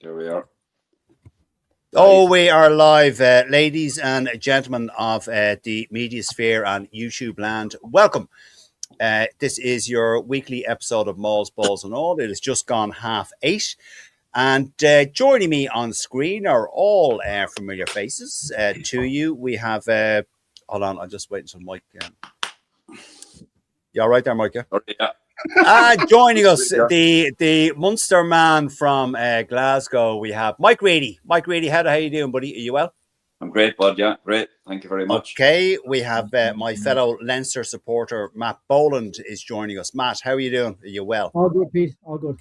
Here we are. Oh, we are live, ladies and gentlemen of the media sphere and YouTube land. Welcome. This is your weekly episode of Mauls, Balls and All. It has just gone 8:30. And joining me on screen are all familiar faces to you. We have, hold on, I'm just waiting for Mike. You all right there, Mike? Yeah. Joining us, the Munster man from Glasgow, we have Mike Reedy. Mike Reedy, how are you doing, buddy? Are you well? I'm great, bud. Yeah, great. Thank you very much. Okay, we have my fellow Leinster supporter, Matt Boland, is joining us. Matt, how are you doing? Are you well? All good, Pete. All good.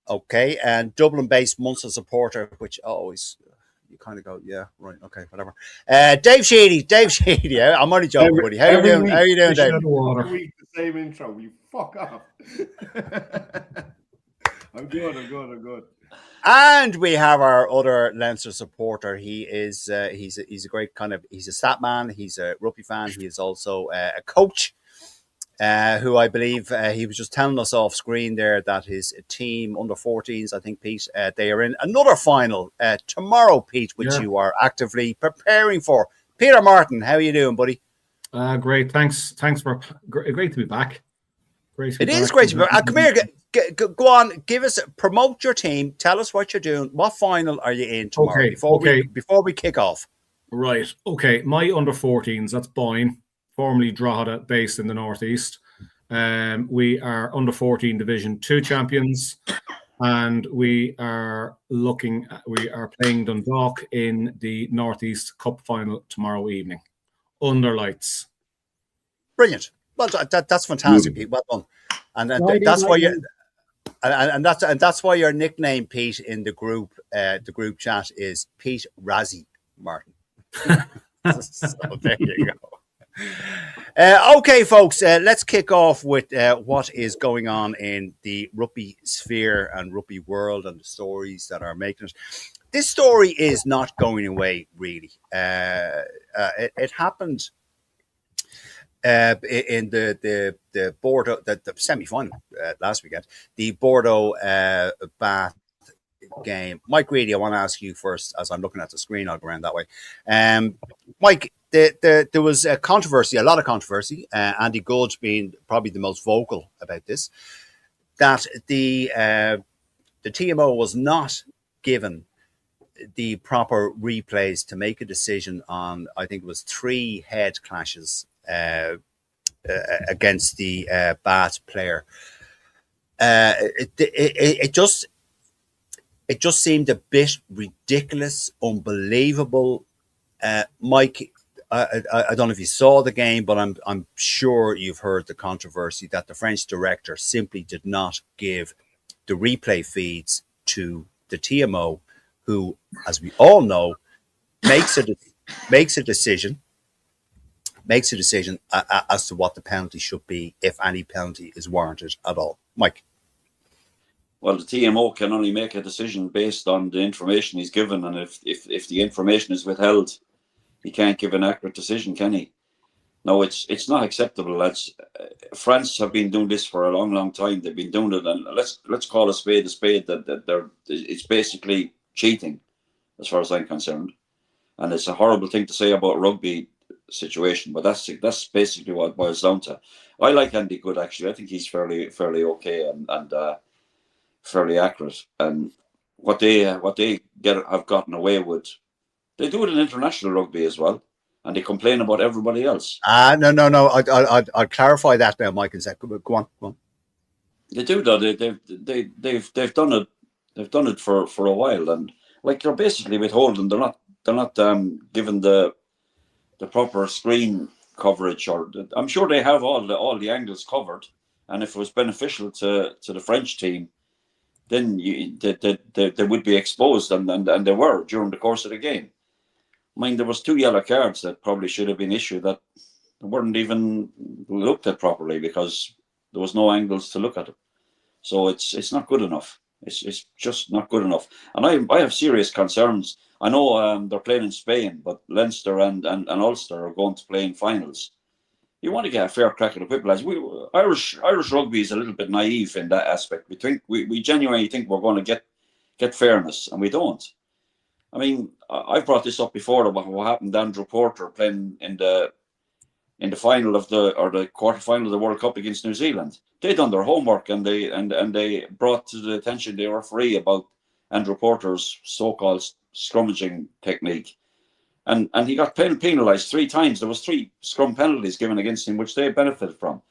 Okay, and Dublin-based Munster supporter, which always you kind of go, yeah, right, okay, whatever. Dave Sheedy, yeah, I'm only joking, buddy. How are you doing? How are you doing, Dave? Every week the same intro. You fuck off. I'm good. And we have our other Leinster supporter. He is he's a great he's a stat man. He's a rugby fan. He is also a coach. Who I believe he was just telling us off screen there that his team under 14s, I think, Pete, they are in another final tomorrow, Pete, which you are actively preparing for. Peter Martin, how are you doing, buddy? Great, thanks for great to be back. It is great to be back. Come here, go on, promote your team. Tell us what you're doing. What final are you in tomorrow? Before we kick off. Right. Okay. My under 14s. That's Boyne, formerly Drogheda, based in the northeast. We are under 14 Division 2 champions, and we are playing Dundalk in the Northeast Cup final tomorrow evening under lights. Brilliant. Well, that's fantastic, Pete. Well done. And that's why you and that's why your nickname, Pete, in the group group chat is Pete Razzie Martin. So there you go. Okay, folks, let's kick off with what is going on in the rugby sphere and rugby world and the stories that are making it. This story is not going away, really. It happened in the Bordeaux, the semi-final last weekend, the Bordeaux Bath game. Mike Reedy, I want to ask you first, as I'm looking at the screen. I'll go around that way. Mike, there was a lot of controversy. Andy Gould being probably the most vocal about this, that the TMO was not given the proper replays to make a decision on, I think it was 3 head clashes against the Bath player. It just seemed a bit ridiculous, unbelievable. Mike, I don't know if you saw the game, but I'm sure you've heard the controversy that the French director simply did not give the replay feeds to the TMO, who, as we all know, makes a decision as to what the penalty should be, if any penalty is warranted at all. Mike. Well, the TMO can only make a decision based on the information he's given, and if the information is withheld, he can't give an accurate decision, can he? No, it's not acceptable, lads. France have been doing this for a long time. They've been doing it, and let's call a spade a spade. That it's basically cheating, as far as I'm concerned, and it's a horrible thing to say about rugby situation, but that's basically what it boils down to. I like Andy Gould, actually. I think he's fairly okay and fairly accurate. And what they have gotten away with, they do it in international rugby as well, and they complain about everybody else. No. I'll clarify that now, Mike, and say, go on. They do though. They've done it. They've done it for a while, and like they're basically withholding. They're not given the proper screen coverage, or I'm sure they have all the angles covered. And if it was beneficial to the French team, then they would be exposed, and they were during the course of the game. I mean, there was 2 yellow cards that probably should have been issued that weren't even looked at properly because there was no angles to look at it. So it's not good enough. It's just not good enough. And I have serious concerns. I know they're playing in Spain, but Leinster and Ulster are going to play in finals. You want to get a fair crack at the whip, lads. Irish rugby is a little bit naive in that aspect. We genuinely think we're going to get fairness, and we don't. I mean, I've brought this up before about what happened to Andrew Porter playing in the final of the quarter final of the World Cup against New Zealand. They done their homework, and they brought to the attention of the referee about Andrew Porter's so-called scrummaging technique, and he got penalised 3 times. There was 3 scrum penalties given against him, which they benefited from.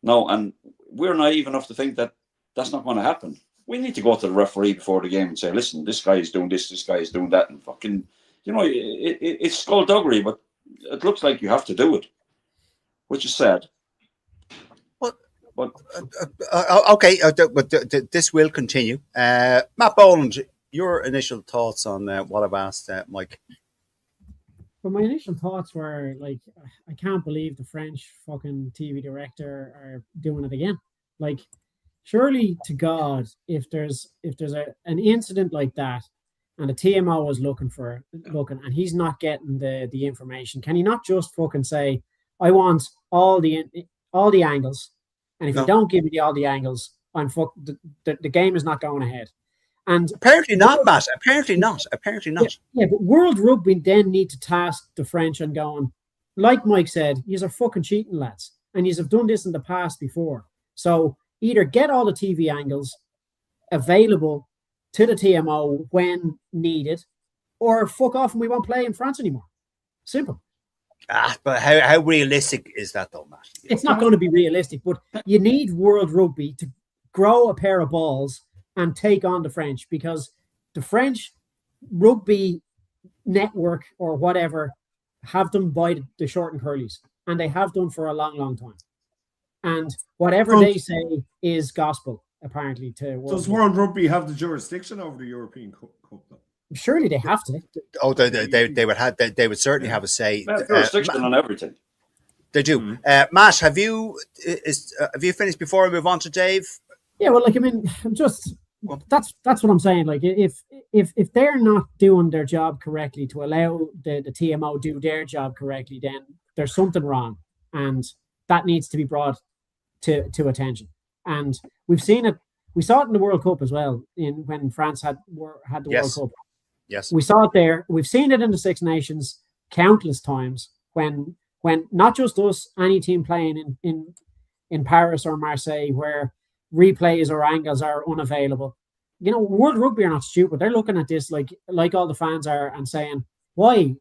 No, and we're naive enough to think that that's not going to happen. We need to go to the referee before the game and say, listen, this guy is doing this guy is doing that, and fucking, it's skullduggery, but it looks like you have to do it, which is sad. But okay, but this will continue. Matt Boland, your initial thoughts on what I've asked Mike? But my initial thoughts were like, I can't believe the French fucking TV director are doing it again. Like, surely to God, if there's an incident like that, and the TMO is looking, and he's not getting the information, can he not just fucking say, I want all the angles, and if you don't give me all the angles, I'm fucked. The game is not going ahead. And apparently not, Matt. Apparently not. Yeah, but World Rugby then need to task the French and going, like Mike said, yous are fucking cheating, lads, and yous have done this in the past before. So either get all the TV angles available to the TMO when needed, or fuck off and we won't play in France anymore. Simple. But how realistic is that, though, Matt? It's not going to be realistic, but you need World Rugby to grow a pair of balls and take on the French, because the French rugby network or whatever have them by the short and curlies, and they have done for a long, long time. And whatever they say is gospel, apparently. Does World Rugby have the jurisdiction over the European Cup, though? Surely they have to. Oh, they would certainly have a say. Jurisdiction on everything. They do. Matt, have you finished before I move on to Dave? Yeah, well, like, I mean, that's what I'm saying. Like, if they're not doing their job correctly to allow the TMO do their job correctly, then there's something wrong, and that needs to be brought to attention. And we've seen it. We saw it in the World Cup as well, when France had the World Cup. Yes, we saw it there. We've seen it in the Six Nations countless times when not just us, any team playing in Paris or Marseille, where replays or angles are unavailable. World Rugby are not stupid. They're looking at this like all the fans are and saying, why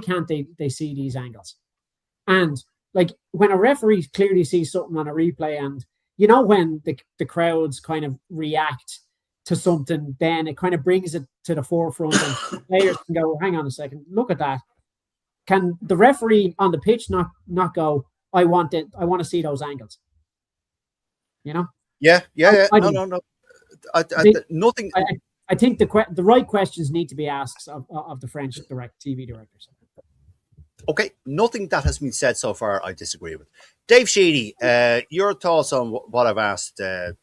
can't they see these angles? And like, when a referee clearly sees something on a replay, and when the crowds kind of react to something, then it kind of brings it to the forefront, and players can go, hang on a second, look at that. Can the referee on the pitch not go, I want to see those angles? Yeah. No. Nothing. I think the right questions need to be asked of the French TV directors. Okay, nothing that has been said so far I disagree with. Dave Sheedy, your thoughts on what I've asked the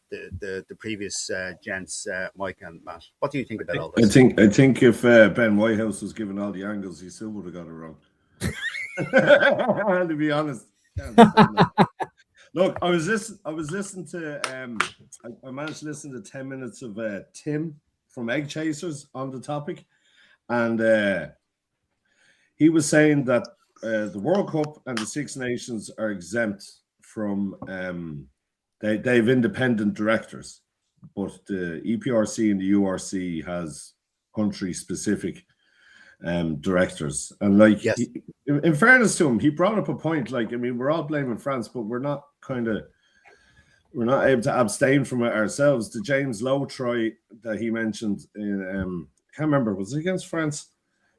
previous gents, Mike and Matt. What do you think about all this? I think if Ben Whitehouse was given all the angles, he still would have got it wrong. To be honest. Look, I was listening to I managed to listen to 10 minutes of Tim from Egg Chasers on the topic, and he was saying that the World Cup and the Six Nations are exempt from they have independent directors, but the EPRC and the URC has country specific directors. And like, yes. In fairness to him, he brought up a point. Like, I mean, we're all blaming France, but we're not able to abstain from it ourselves. The James Lowe try that he mentioned in can't remember, was it against France?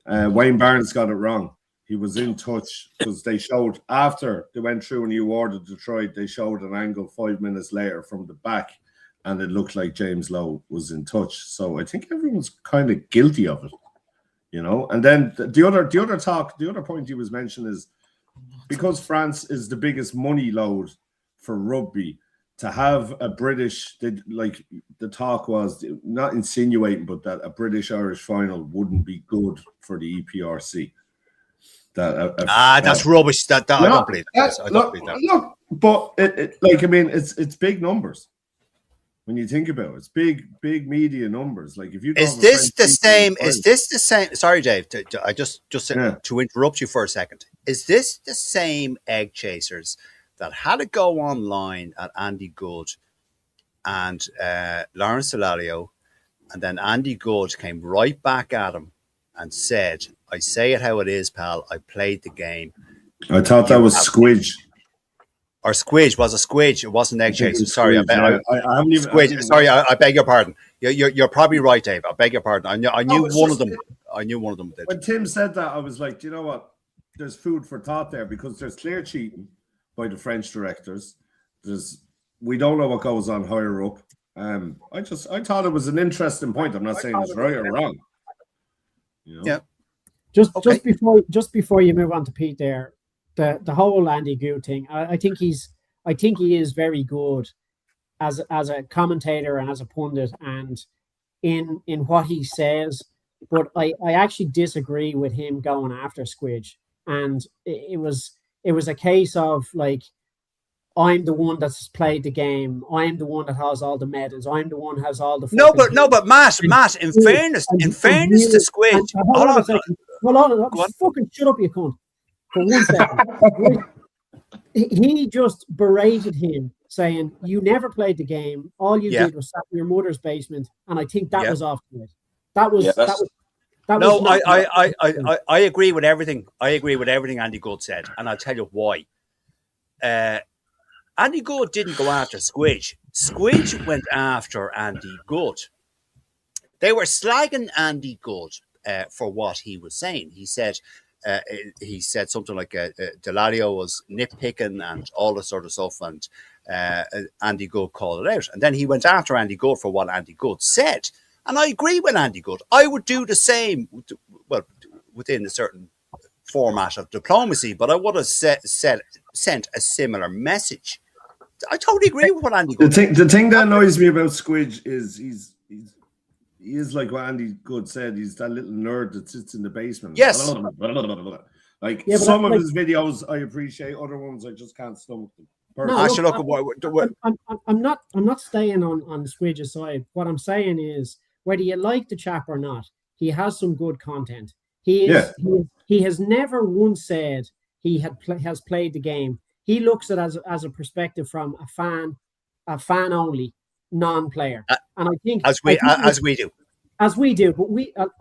Wayne Barnes got it wrong. He was in touch because they showed, after they went through and you ordered Detroit, they showed an angle 5 minutes later from the back, and it looked like James Lowe was in touch. So I think everyone's kind of guilty of it, And then the other point he was mentioning is, because France is the biggest money load for rugby, to have a British, like the talk was, not insinuating, but that a British-Irish final wouldn't be good for the EPRC. That's rubbish. I don't believe that. Look, but like, I mean, it's big numbers. When you think about it, it's big media numbers. Like if you is this the same? Is this the same? Sorry, Dave. I just to interrupt you for a second. Is this the same egg chasers that had to go online at Andy Good and Lawrence Delalio, and then Andy Good came right back at him and said, "I say it how it is, pal. I played the game." I thought that was Squidge. Or Squidge was a Squidge. It wasn't egg chaser. Sorry, I haven't even. Squidge. Sorry, I beg your pardon. You're probably right, Dave. I beg your pardon. I knew one of them. I knew one of them did. When Tim said that, I was like, do you know what? There's food for thought there because there's clear cheating by the French directors. We don't know what goes on higher up. I thought it was an interesting point. I'm not saying it's right or wrong. You know? Yeah. Just before you move on to Pete there. The whole Andy Good thing, I think he is very good as a commentator and as a pundit and in what he says, but I actually disagree with him going after Squidge. And it was a case of like, I'm the one that's played the game. I'm the one that has all the medals. I'm the one who has all the but Matt, in fairness to Squidge, hold on, fucking shut up, you cunt. For 1 second, he just berated him, saying, "You never played the game. All you did was sat in your mother's basement." And I think that was off to it. That was. No, I agree with everything. I agree with everything Andy Good said, and I'll tell you why. Andy Good didn't go after Squidge. Squidge went after Andy Good. They were slagging Andy Good for what he was saying. He said something like Delalio was nitpicking and all this sort of stuff, and Andy Good called it out. And then he went after Andy Good for what Andy Good said. And I agree with Andy Good. I would do the same, well, within a certain format of diplomacy, but I would have sent a similar message. I totally agree with what Andy Good said. The thing that annoys me about Squidge is he is like what Andy Good said. He's that little nerd that sits in the basement. Yes. Like some of his videos I appreciate, other ones I just can't stomach them. I'm not staying on Squidge's side. What I'm saying is, whether you like the chap or not, he has some good content. He has never once said he has played the game. He looks at it as a perspective from a fan only, non-player, and I think as we do, but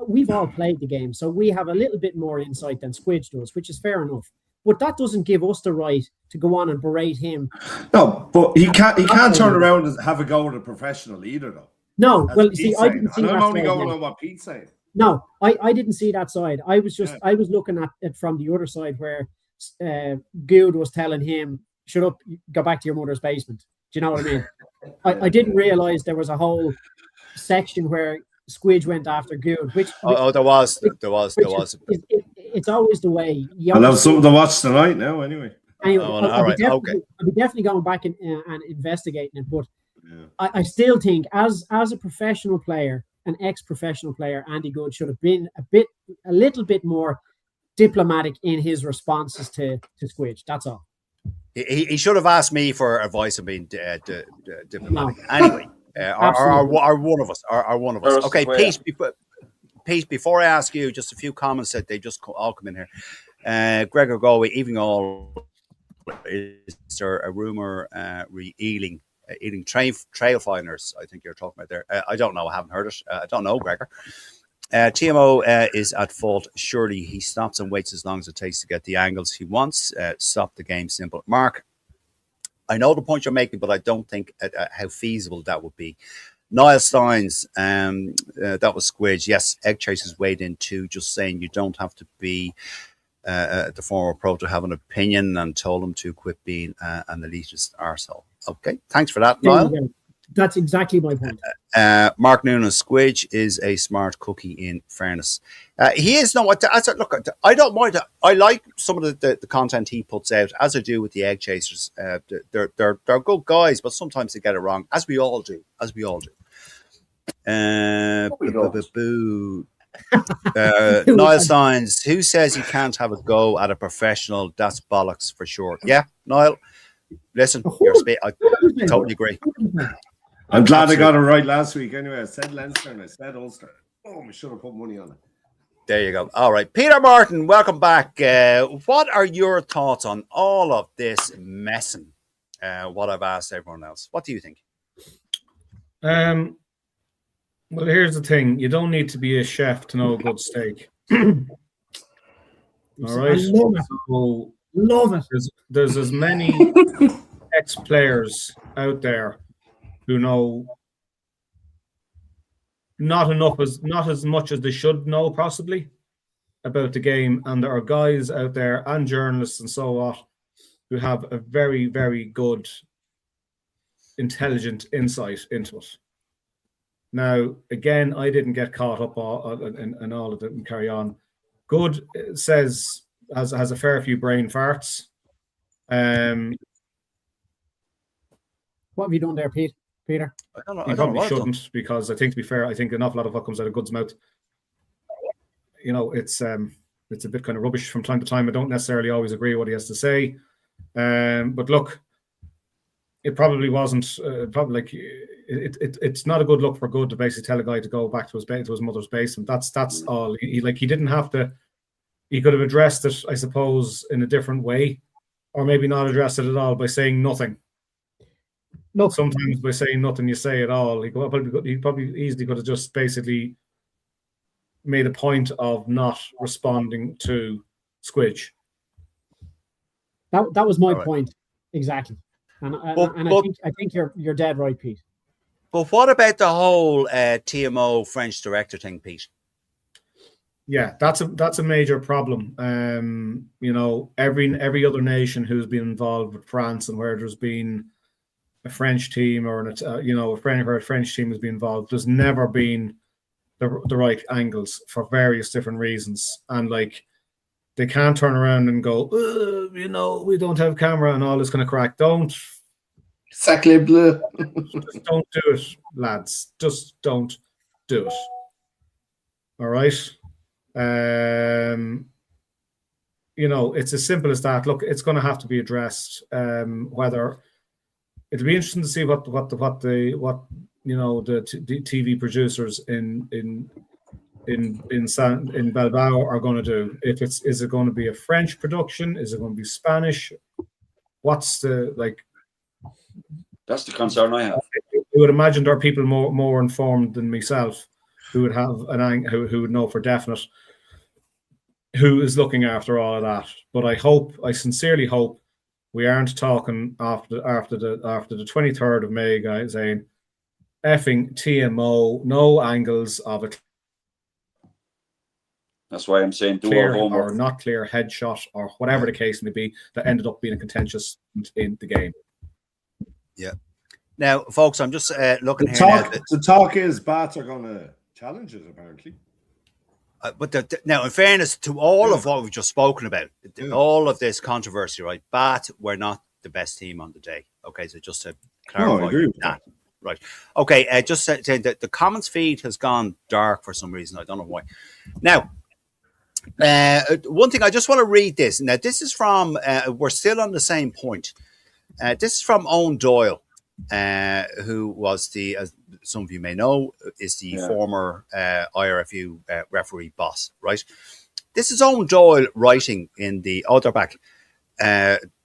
we've all played the game, so we have a little bit more insight than Squidge does, which is fair enough. But that doesn't give us the right to go on and berate him. No, but he can't turn around and have a go at a professional either, though. No, well, see, I didn't see that. I'm only going on what Pete's saying. No, I didn't see that side. I was looking at it from the other side where Good was telling him, "Shut up, go back to your mother's basement." Do you know what I mean? I didn't realize there was a whole section where Squidge went after Good, which there was. It's always the way. I'll have something to watch tonight now, anyway. I'll be definitely going back and investigating it, but I still think as a professional player, an ex-professional player, Andy Good should have been a little bit more diplomatic in his responses to Squidge. That's all. He should have asked me for advice on being diplomatic. No. Anyway, are one of us. Are one of us. Okay, Pete, before I ask you, just a few comments that they just all come in here. Gregor Galway, evening all. Is there a rumour eating trail finders? I think you're talking about there. I don't know. I haven't heard it. I don't know, Gregor. TMO is at fault. Surely he stops and waits as long as it takes to get the angles he wants. Stop the game simple. Mark, I know the point you're making, but I don't think how feasible that would be. Niall Steins, that was Squidge. Yes, Egg Chasers weighed in too, just saying you don't have to be the former pro to have an opinion, and told him to quit being an elitist arsehole. Okay, thanks for that, Niall. That's exactly my point. Mark Noonan, Squidge is a smart cookie, in fairness. He is. No, look, I don't mind. I like some of the content he puts out, as I do with the Egg Chasers. They're good guys, but sometimes they get it wrong, as we all do. Niall Steins, who says he can't have a go at a professional? That's bollocks for sure. Yeah, Niall, listen, I totally agree. I'm glad I got it right last week. Anyway, I said Leinster and I said Ulster. Oh, we should have put money on it. There you go. All right. Peter Martin, welcome back. What are your thoughts on all of this messing? What I've asked everyone else. What do you think? Well, here's the thing. You don't need to be a chef to know a good steak. All right. I love it. So Love it. there's as many ex-players out there who know not as much as they should know, possibly, about the game. And there are guys out there and journalists and so on who have a very, very good, intelligent insight into it. Now, again, I didn't get caught up in all of it and carry on. Good has a fair few brain farts. What have you done there, Peter? I don't know. He probably shouldn't, because I think, to be fair, I think an awful lot of what comes out of Good's mouth, you know, it's a bit kind of rubbish from time to time. I don't necessarily always agree with what he has to say. But look, it probably wasn't. Probably like it's not a good look for Good to basically tell a guy to go back to his mother's basement. That's all. He didn't have to. He could have addressed it, I suppose, in a different way, or maybe not addressed it at all by saying nothing. Look, Sometimes by saying nothing, you say it all. He probably easily could have just basically made a point of not responding to Squidge. that was my point exactly, and I think you're dead right, Pete. But what about the whole TMO French director thing, Pete? Yeah, that's a major problem. You know, every other nation who's been involved with France, and where there's been a French team or where a French team has been involved, there's never been the right angles for various different reasons, and like they can't turn around and go, you know, we don't have camera and all this kind of crack. Don't. Sacre bleu. Just don't do it, lads. Just don't do it. All right. You know, it's as simple as that. Look, it's going to have to be addressed. Whether it'll be interesting to see what the TV producers in Bilbao are going to do. Is it going to be a French production? Is it going to be Spanish? What's the like? That's the concern I have. I would imagine there are people more informed than myself who would have who would know for definite who is looking after all of that. But I sincerely hope we aren't talking after the 23rd of May, guys, saying effing TMO, no angles of it. That's why I'm saying do Clear our homework. or not clear headshot or whatever the case may be that ended up being a contentious in the game. Yeah. Now, folks, I'm just looking The talk is Bats are going to challenge it, apparently. But now, in fairness to all of what we've just spoken about, all of this controversy, right? Bath were not the best team on the day. Okay, so just to clarify I agree with that. Right. Okay, just saying that the comments feed has gone dark for some reason. I don't know why. Now, one thing I just want to read this. Now, this is from, we're still on the same point. This is from Owen Doyle, who was as some of you may know, is the former IRFU referee boss, right? This is Owen Doyle writing in the they're back.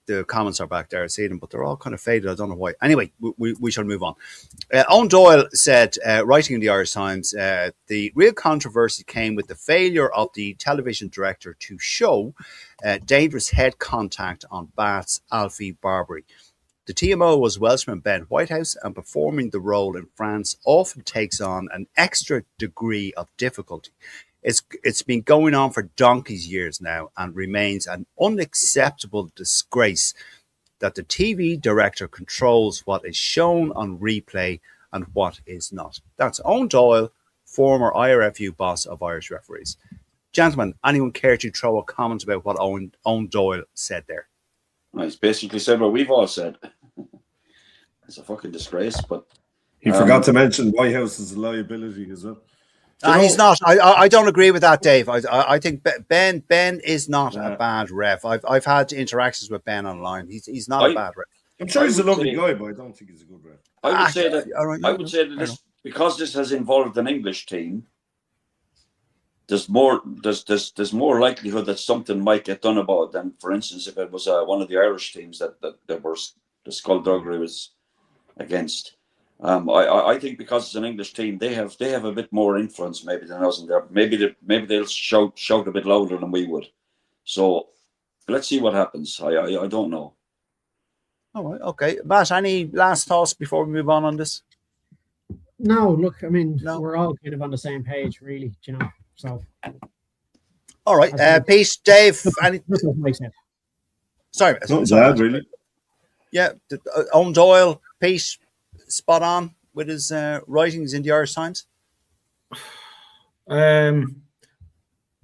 The comments are back there. I see them, but they're all kind of faded. I don't know why. Anyway, we shall move on. Owen Doyle said, writing in the Irish Times, the real controversy came with the failure of the television director to show dangerous head contact on Bath's Alfie Barbary. The TMO was Welshman Ben Whitehouse, and performing the role in France often takes on an extra degree of difficulty. It's been going on for donkey's years now and remains an unacceptable disgrace that the TV director controls what is shown on replay and what is not. That's Owen Doyle, former IRFU boss of Irish referees. Gentlemen, anyone care to throw a comment about what Owen Doyle said there? Well, he's basically said what we've all said. It's a fucking disgrace, but he forgot to mention Whitehouse is a liability as well. He's not. I don't agree with that, Dave. I think Ben is not a bad ref. I've had interactions with Ben online. He's not a bad ref. I'm sure he's a lovely guy, but I don't think he's a good ref. I would say that. all right, I would say that this, because this has involved an English team, there's more likelihood that something might get done about it than, for instance, if it was one of the Irish teams that were the skullduggery was against. I think because it's an English team, they have a bit more influence maybe than us in there. Maybe they'll shout a bit louder than we would. So let's see what happens. I don't know. All right, okay. Matt, any last thoughts before we move on this? No, look, I mean, No. we're all kind of on the same page, really, you know. So, all right, Pete, Dave, makes sense. Sorry, not bad, really. Yeah, Owen Doyle, Pete, spot on with his writings in the Irish Times. I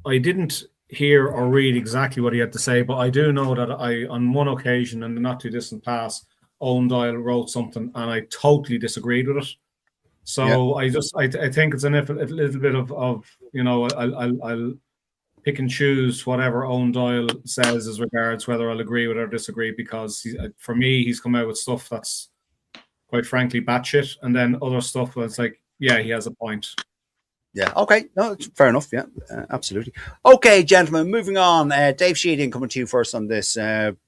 didn't hear or read exactly what he had to say, but I do know that on one occasion in the not too distant past, Owen Doyle wrote something and I totally disagreed with it. So yeah. I think it's a little bit of you know, I'll pick and choose whatever Owen Doyle says as regards whether I'll agree with or disagree, because for me, he's come out with stuff that's quite frankly batshit, and then other stuff where it's like, yeah, he has a point. Yeah, okay. No, fair enough. Yeah, absolutely. Okay, gentlemen, moving on. Dave Sheehan coming to you first on this.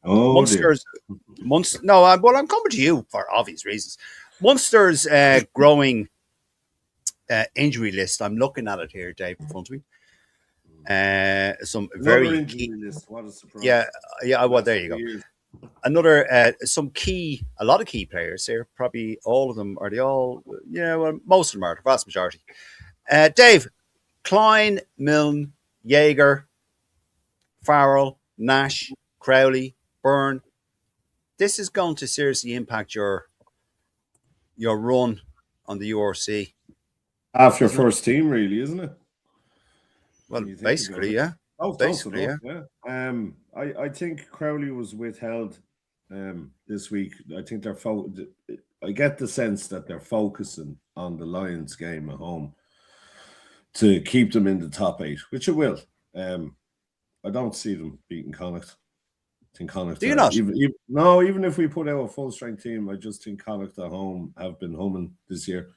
Munster's. No, I'm coming to you for obvious reasons. Munster's growing injury list. I'm looking at it here, Dave, in front of me. Some very injury list. What a surprise! Yeah. Well, there you go. Another a lot of key players here. Probably all of them. Are they all? Yeah, well, most of them are. The vast majority. Dave, Klein, Milne, Jaeger, Farrell, Nash, Crowley, Byrne. This is going to seriously impact your run on the URC. After first team, really, isn't it? Well, basically, yeah. Basically, yeah. I think Crowley was withheld this week. I think I get the sense that they're focusing on the Lions game at home to keep them in the top 8, which it will. I don't see them beating Connacht. I think Connacht. Do you not? Even if we put out a full strength team, I just think Connacht at home have been humming this year.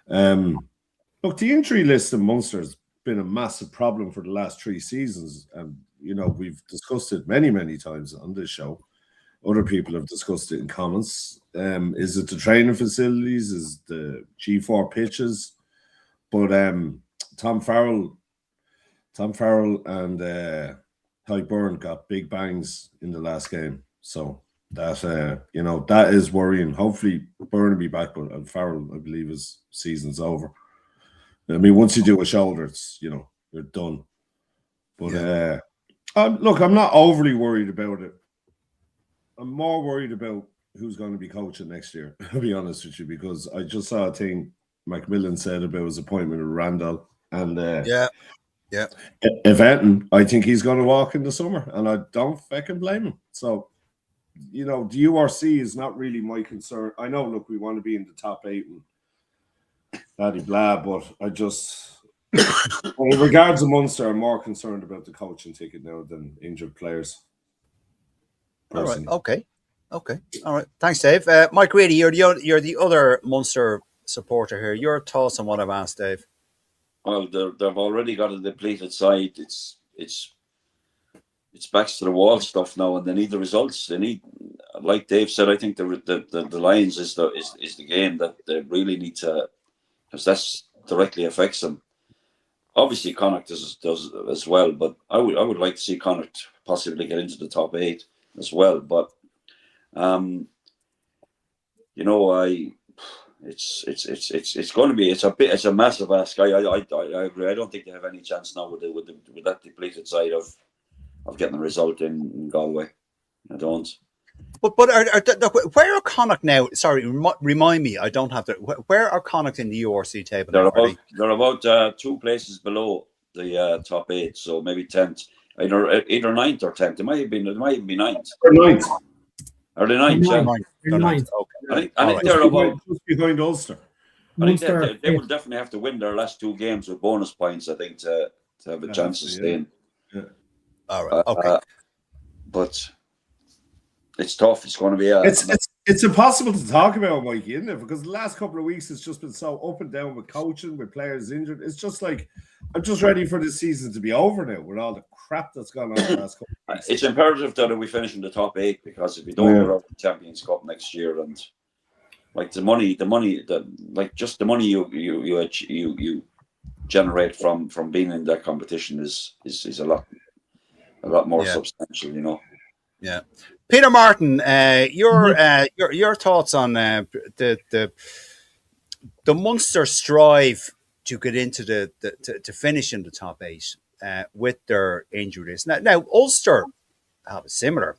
Look, the injury list in Munster's been a massive problem for the last 3 seasons, and you know we've discussed it many times on this show. Other people have discussed it in comments. Is it the training facilities? Is the G4 pitches? But Tom Farrell and Ty Byrne got big bangs in the last game, so that that is worrying. Hopefully Byrne will be back, but Farrell, I believe, his season's over. I mean, once you do a shoulder, it's you're done. But look, I'm not overly worried about it. I'm more worried about who's going to be coaching next year, to be honest with you, because I just saw a thing Macmillan said about his appointment with Randall. And Everton, I think he's going to walk in the summer, and I don't fucking blame him. So, the URC is not really my concern. I know, look, we want to be in the top 8 and blah, but I just, in regards to Munster, I'm more concerned about the coaching ticket now than injured players. Personally. All right. Okay. All right. Thanks, Dave. Mike Reedy, you're the other Munster supporter here. Your thoughts on what I've asked, Dave? Well, they've already got a depleted side. It's backs to the wall stuff now, and they need the results. They need, like Dave said, I think the Lions is the game that they really need to, because that directly affects them. Obviously, Connacht does as well, but I would like to see Connacht possibly get into the top 8 as well. But it's going to be it's a massive ask. I agree. I don't think they have any chance now with that depleted side of getting a result in Galway. I don't. But where are Connacht now? Sorry, remind me. I don't have to. Where are Connacht in the URC table? They're about 2 places below the top 8, so maybe 10th, either 9th or 10th. It might even be 9th. Or 9th. Are they 9th? They're 9th. Okay. I think they're about just behind Ulster. I think they will definitely have to win their last 2 games with bonus points, I think, to have a chance to stay in. Yeah. All right. Okay. But it's tough. It's going to be It's impossible to talk about Mikey, isn't it? Because the last couple of weeks it's just been so up and down with coaching, with players injured. It's just like I'm just ready for this season to be over now with all the crap that's gone on the last couple of weeks. It's imperative though that we finish in the top 8, because if we don't get out of the Champions Cup next year, and like the money you generate from being in that competition is a lot more substantial, you know. Yeah, Peter Martin, your thoughts on the Munster strive to get into to finish in the top 8 with their injuries. Now Ulster have a similar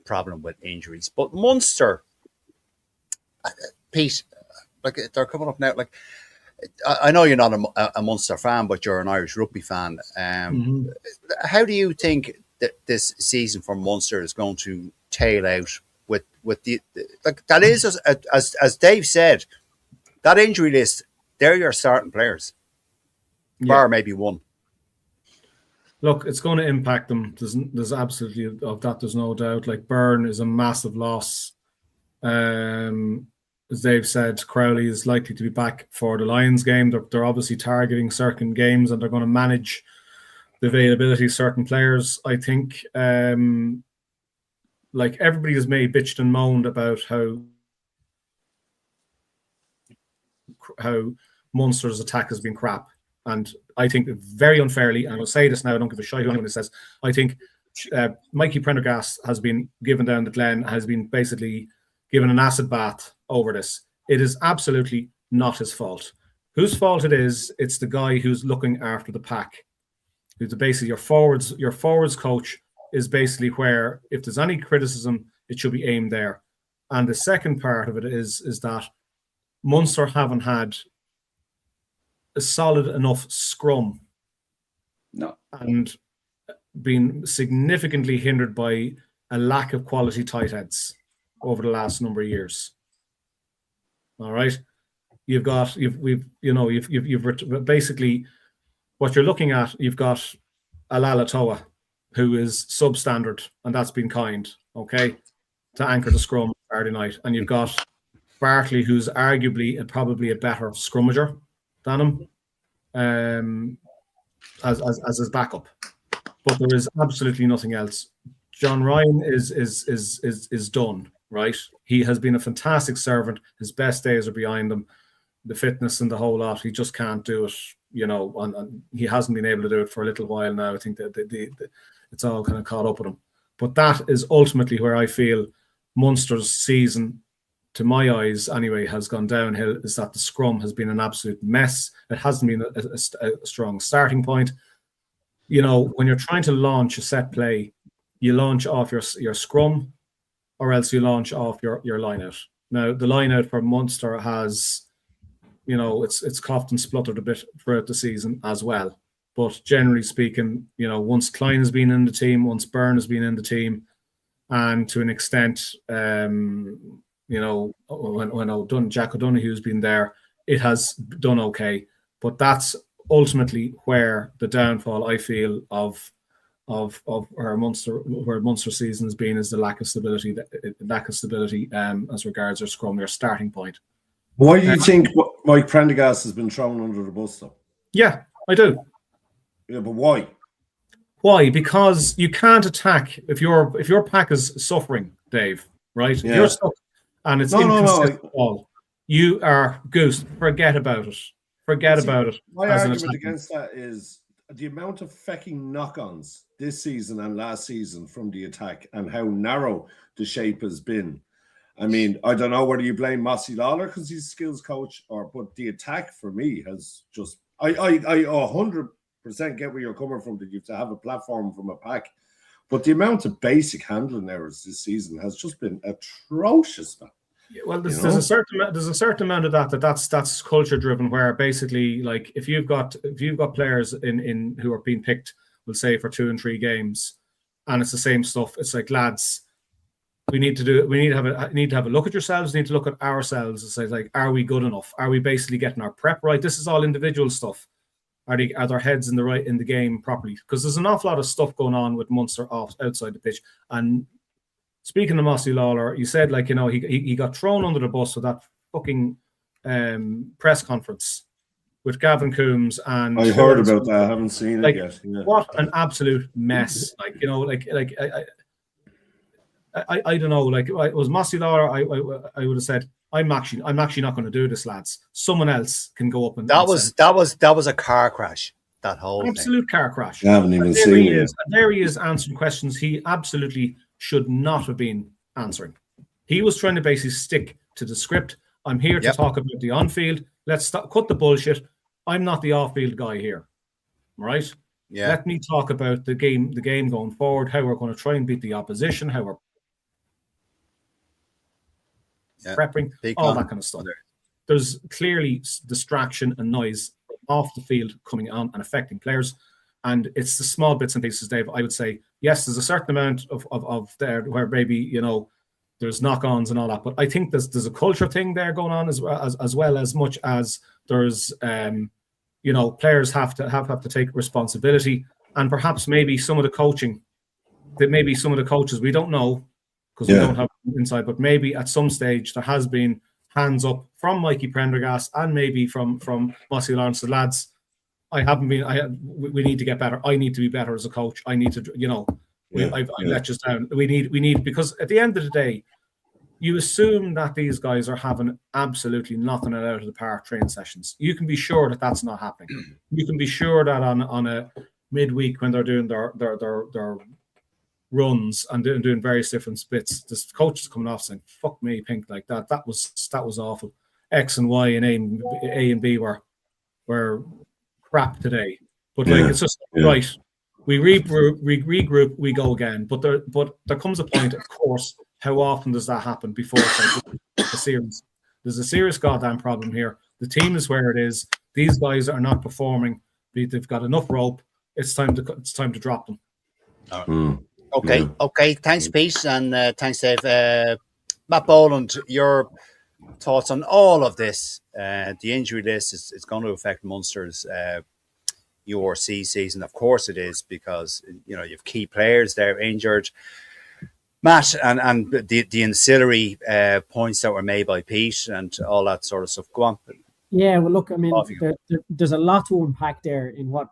problem with injuries, but Munster, Pete, like they're coming up now. Like I know you're not a Munster fan, but you're an Irish rugby fan. How do you think that this season for Munster is going to tail out with the like that is as Dave said, that injury list, they're your starting players, bar maybe one. Look, it's going to impact them. There's absolutely of that. There's no doubt. Like Byrne is a massive loss. As Dave said, Crowley is likely to be back for the Lions game. They're obviously targeting certain games, and they're going to manage the availability of certain players. I think, like everybody has bitched and moaned about how Munster's attack has been crap. And I think very unfairly, and I'll say this now, I don't give a shit who anyone says, I think Mikey Prendergast has been given down the Glen, has been basically given an acid bath over this. It is absolutely not his fault. Whose fault it is? It's the guy who's looking after the pack. Who's basically your forwards coach is basically where, if there's any criticism, it should be aimed there. And the second part of it is that Munster haven't had a solid enough scrum. No. And been significantly hindered by a lack of quality tight ends over the last number of years. All right. You've basically what you're looking at, you've got Alala Toa, who is substandard, and that's been kind, okay, to anchor the scrum Saturday night. And you've got Barkley, who's arguably and probably a better scrummager than him, as his backup. But there is absolutely nothing else. John Ryan is done, right? He has been a fantastic servant. His best days are behind him. The fitness and the whole lot, he just can't do it, you know, and he hasn't been able to do it for a little while now. I think that it's all kind of caught up with him. But that is ultimately where I feel Munster's season, to my eyes anyway, has gone downhill, is that the scrum has been an absolute mess. It hasn't been a strong starting point. You know, when you're trying to launch a set play, you launch off your scrum, or else you launch off your line out. Now, the line out for Munster has, you know, it's coughed and spluttered a bit throughout the season as well. But generally speaking, you know, once Klein has been in the team, once Byrne has been in the team, and to an extent, you know, when Jack O'Donoghue's been there, it has done okay. But that's ultimately where the downfall, I feel, of where Munster season has been, is the lack of stability. As regards their scrum, their starting point. Why do you think Mike Prendergast has been thrown under the bus, though? Yeah, I do. Yeah, but why? Why? Because you can't attack if your pack is suffering, Dave. Right? Yeah. If you're stuck and it's inconsistent ball, you are goose. Forget about it. About it. My argument against that is the amount of fucking knock-ons this season and last season from the attack, and how narrow the shape has been. I mean, I don't know whether you blame Mossy Lawler because he's a skills coach, but the attack for me has just. I 100% get where you're coming from, that you have to have a platform from a pack, but the amount of basic handling errors this season has just been atrocious, man. Well, there's a certain amount of that's culture driven, where basically, like, if you've got players in who are being picked, we'll say, for 2 and 3 games, and it's the same stuff. It's like, lads, we need to have a look at yourselves. We need to look at ourselves and say, like, are we good enough? Are we basically getting our prep right? This is all individual stuff. Are their heads in the game properly? Because there's an awful lot of stuff going on with Munster outside the pitch, and speaking of Mossy Lawler, you said, like, you know, he got thrown under the bus with that fucking press conference with Gavin Coombs and I heard about that. I haven't seen it like, yet. Yeah. what an absolute mess! Like, you know, like I don't know. Like, it was Mossy Lawler. I would have said, I'm actually not going to do this, lads. Someone else can go up and that was a car crash. That whole absolute car crash. I haven't even seen it. And there he is answering questions he absolutely should not have been answering. He was trying to basically stick to the script. I'm here to talk about the on-field. Let's cut the bullshit. I'm not the off-field guy here, right? Yeah. Let me talk about the game going forward, how we're going to try and beat the opposition, how we're prepping, all that kind of stuff. There's clearly distraction and noise off the field coming on and affecting players. And it's the small bits and pieces, Dave. I would say, yes, there's a certain amount of there where maybe, you know, there's knock-ons and all that. But I think there's a culture thing there going on as well as much as there's, you know, players have to take responsibility. And perhaps maybe some of the coaching, that maybe some of the coaches, we don't know because we don't have insight, but maybe at some stage there has been hands up from Mikey Prendergast and maybe from Mossy Lawrence, the lads. We need to get better. I need to be better as a coach. I need to, you know, I let you down. We need, because at the end of the day, you assume that these guys are having absolutely knocking it out of the park training sessions. You can be sure that that's not happening. You can be sure that on a midweek when they're doing their runs and doing various different bits, this coach is coming off saying, "Fuck me, Pink," like that. That was awful. X and Y and A and B were crap today. But like, it's just right. We regroup, we go again. But there comes a point, of course. How often does that happen before a series? There's a serious goddamn problem here. The team is where it is. These guys are not performing. They've got enough rope. It's time to drop them. Okay. Thanks, Pete, and thanks, Dave. Matt Boland, your thoughts on all of this? The injury list is going to affect Munster's URC season. Of course, it is, because you know you've key players there injured. Matt, and the ancillary points that were made by Pete and all that sort of stuff. Go on. Yeah, well, look, I mean, there's a lot to unpack there in what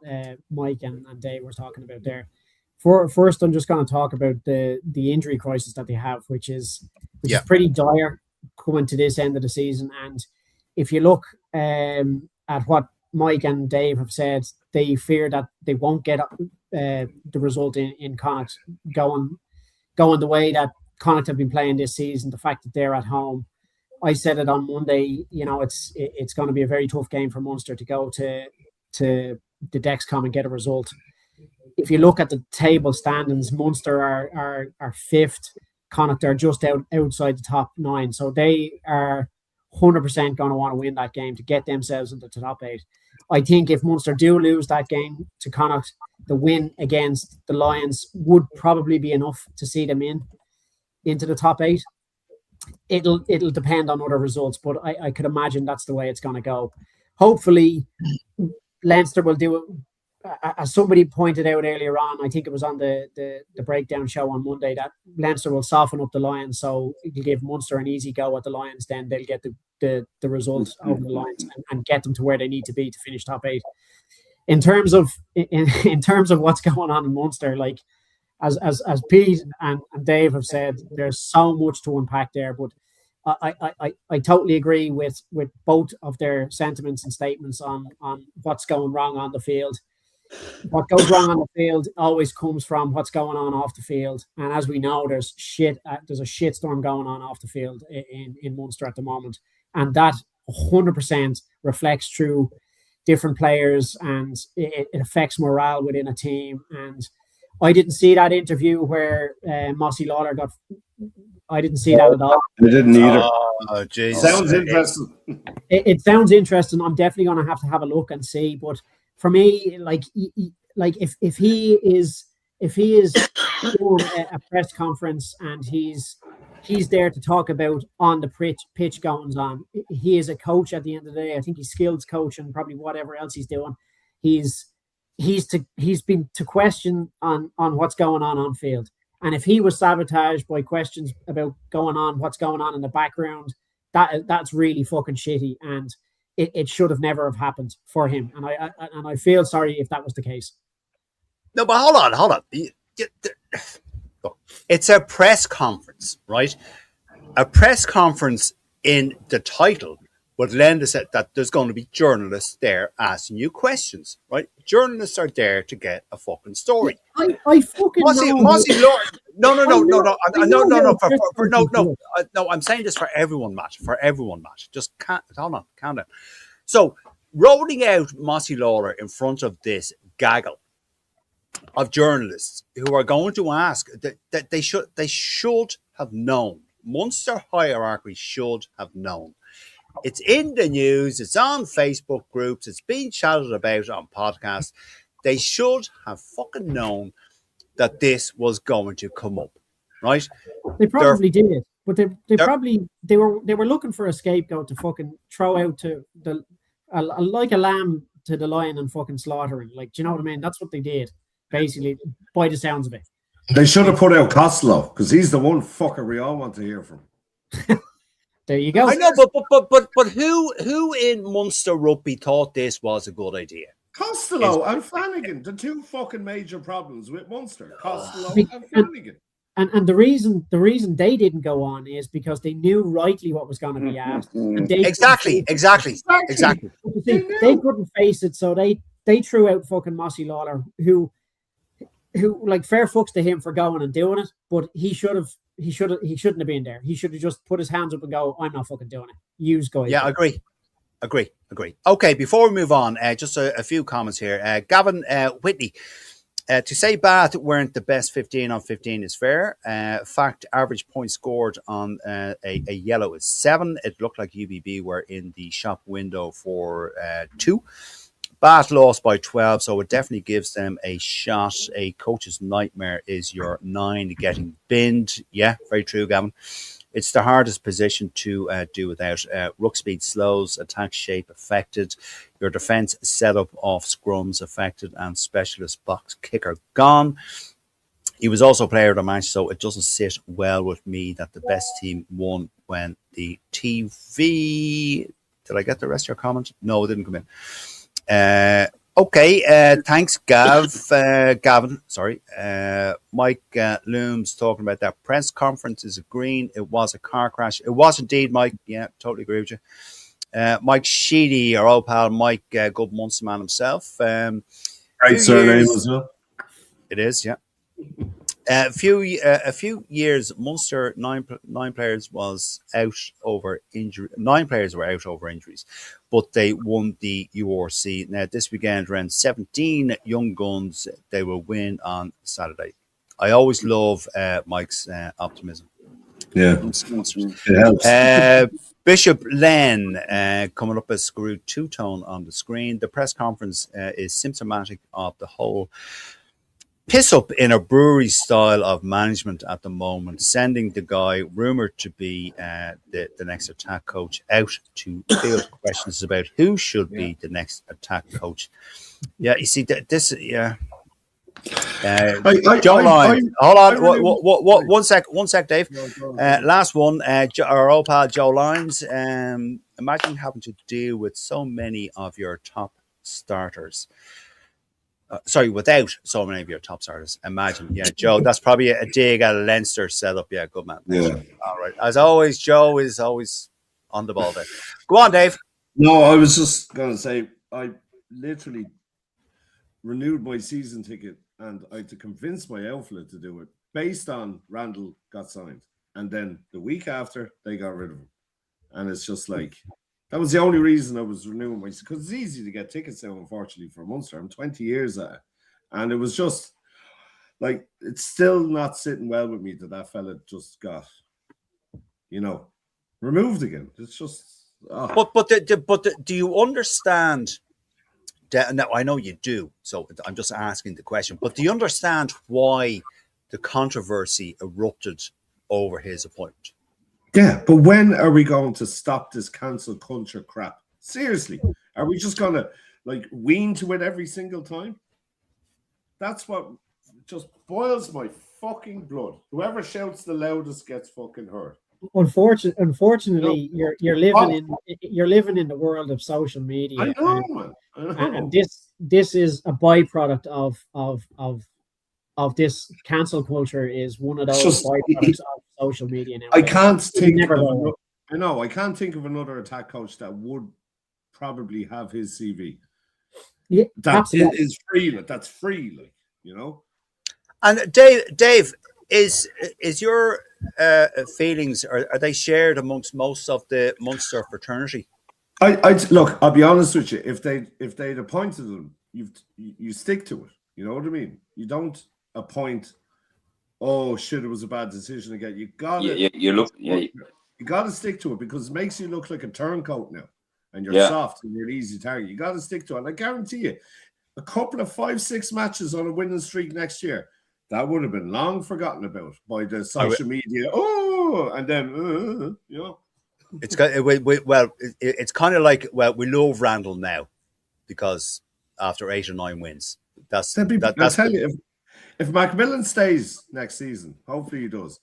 Mike and Dave were talking about there. First, I'm just going to talk about the injury crisis that they have, which is pretty dire coming to this end of the season. And if you look at what Mike and Dave have said, they fear that they won't get the result in Connacht going the way that Connacht have been playing this season. The fact that they're at home, I said it on Monday. You know, it's going to be a very tough game for Munster to go to the Dexcom and get a result. If you look at the table standings, Munster are fifth. Connacht are just outside the top 9, so they are 100% going to want to win that game to get themselves into the top 8. I think if Munster do lose that game to Connacht, the win against the Lions would probably be enough to see them into the top 8. It'll depend on other results, but I could imagine that's the way it's going to go. Hopefully, Leinster will do it. As somebody pointed out earlier on, I think it was on the breakdown show on Monday, that Leinster will soften up the Lions, so it'll give Munster an easy go at the Lions. Then they'll get the results over the Lions and get them to where they need to be to finish top 8. In terms of what's going on in Munster, like as Pete and Dave have said, there's so much to unpack there. But I totally agree with both of their sentiments and statements on what's going wrong on the field. What goes wrong on the field always comes from what's going on off the field, and as we know, there's a shitstorm going on off the field in Munster at the moment, and that 100% reflects through different players, and it affects morale within a team. And I didn't see that interview where Mossy Lawler got. I didn't see that at all. I didn't either. Oh, Jesus. Sounds interesting. It sounds interesting. I'm definitely going to have a look and see, but. For me, like if he is doing a press conference and he's there to talk about on the pitch goings on, he is a coach at the end of the day. I think he's skills coach and probably whatever else he's doing. He's been to question on what's going on field, And if he was sabotaged by questions about what's going on in the background, that's really fucking shitty, and it should have never have happened for him. And I feel sorry if that was the case. No, but hold on. Look, it's a press conference, right? A press conference in the title would lend us that there's going to be journalists there asking you questions, right? Journalists are there to get a fucking story. I fucking know. No. I'm saying this for everyone, Matt. Just hold on, calm down. So, rolling out Mossy Lawler in front of this gaggle of journalists who are going to ask that they should have known. Munster hierarchy should have known. It's in the news. It's on Facebook groups. It's being chatted about on podcasts. They should have fucking known that this was going to come up, right? They probably did, but they were looking for a scapegoat to fucking throw out to like a lamb to the lion and fucking slaughtering. Like, do you know what I mean? That's what they did, basically, by the sounds of it. They should have put out Costello, because he's the one fucker we all want to hear from. There you go. I know, but who in Munster rugby thought this was a good idea? Costello and Flanagan, the two fucking major problems with Munster. Costello and Flanagan. And the reason they didn't go on is because they knew rightly what was going to be asked. Exactly. They couldn't face it, so they threw out fucking Mossy Lawler, who like, fair fucks to him for going and doing it, but he shouldn't have been there. He should have just put his hands up and go, I'm not fucking doing it. Use guys. Yeah, agree. Okay, before we move on, just a few comments here. Gavin Whitney, to say Bath weren't the best 15 on 15 is fair. Fact, average points scored on a yellow is 7. It looked like UBB were in the shop window for 2. Bath lost by 12, so it definitely gives them a shot. A coach's nightmare is your 9 getting binned. Yeah, very true, Gavin. It's the hardest position to do without. Ruck speed slows, attack shape affected, your defence setup off scrums affected, and specialist box kicker gone. He was also player of the match, so it doesn't sit well with me that the best team won when the TV... Did I get the rest of your comment? No, it didn't come in. Okay, thanks, Gavin. Sorry. Mike Looms talking about that press conference is agreeing it was a car crash. It was indeed, Mike. Yeah, totally agree with you. Mike Sheedy, our old pal, Mike, good Munster man himself. Great surname as well. It is, yeah. A few years, Munster 9 players was out over injury. 9 players were out over injuries, but they won the URC. Now this weekend, around 17 young guns. They will win on Saturday. I always love Mike's optimism. Yeah, it helps. Bishop Len coming up as Screw two-tone on the screen. The press conference is symptomatic of the whole piss up in a brewery style of management at the moment, sending the guy rumored to be the next attack coach out to field questions about who should be the next attack coach. Yeah, you see this. Yeah. Joe Lyons. Hold on, one sec, Dave. Last one. Our old pal Joe Lyons. Imagine having to deal with so many of your top starters. Without so many of your top starters. Imagine. Yeah, Joe, that's probably a dig at a Leinster setup. Yeah, good man. Yeah. All right. As always, Joe is always on the ball there. Go on, Dave. No, I was just going to say, I literally renewed my season ticket and I had to convince my outfit to do it based on Randall got signed. And then the week after, they got rid of him. And it's just like... That was the only reason I was renewing my, because it's easy to get tickets now, unfortunately, for Munster. I'm 20 years at it. And it was just like, it's still not sitting well with me that fella just got, removed again. It's just. Oh. But do you understand? No, I know you do. So I'm just asking the question. But do you understand why the controversy erupted over his appointment? Yeah, but when are we going to stop this cancel culture crap? Seriously, are we just going to wean to it every single time? That's what just boils my fucking blood. Whoever shouts the loudest gets fucking hurt. Unfortunately, you're living in the world of social media. I know, man. I know. And this is a byproduct of this cancel culture. Is one of those byproducts of social media now. I can't think never of go. I know. I can't think of another attack coach that would probably have his CV. Yeah, That absolutely. is free. That's free, like, you know. And Dave, is your feelings are they shared amongst most of the Munster fraternity? I look. I'll be honest with you. If they'd appointed them, you stick to it. You know what I mean? You don't appoint. Oh shit! It was a bad decision again. You got to. You got to stick to it because it makes you look like a turncoat now, and you're soft and you're an easy target. You got to stick to it. And I guarantee you, a couple of 5-6 matches on a winning streak next year, that would have been long forgotten about by the social media. Oh, and then you know, it's it's kind of like we love Randall now because after 8 or 9 wins, that's I'll tell you if Macmillan stays next season, hopefully he does.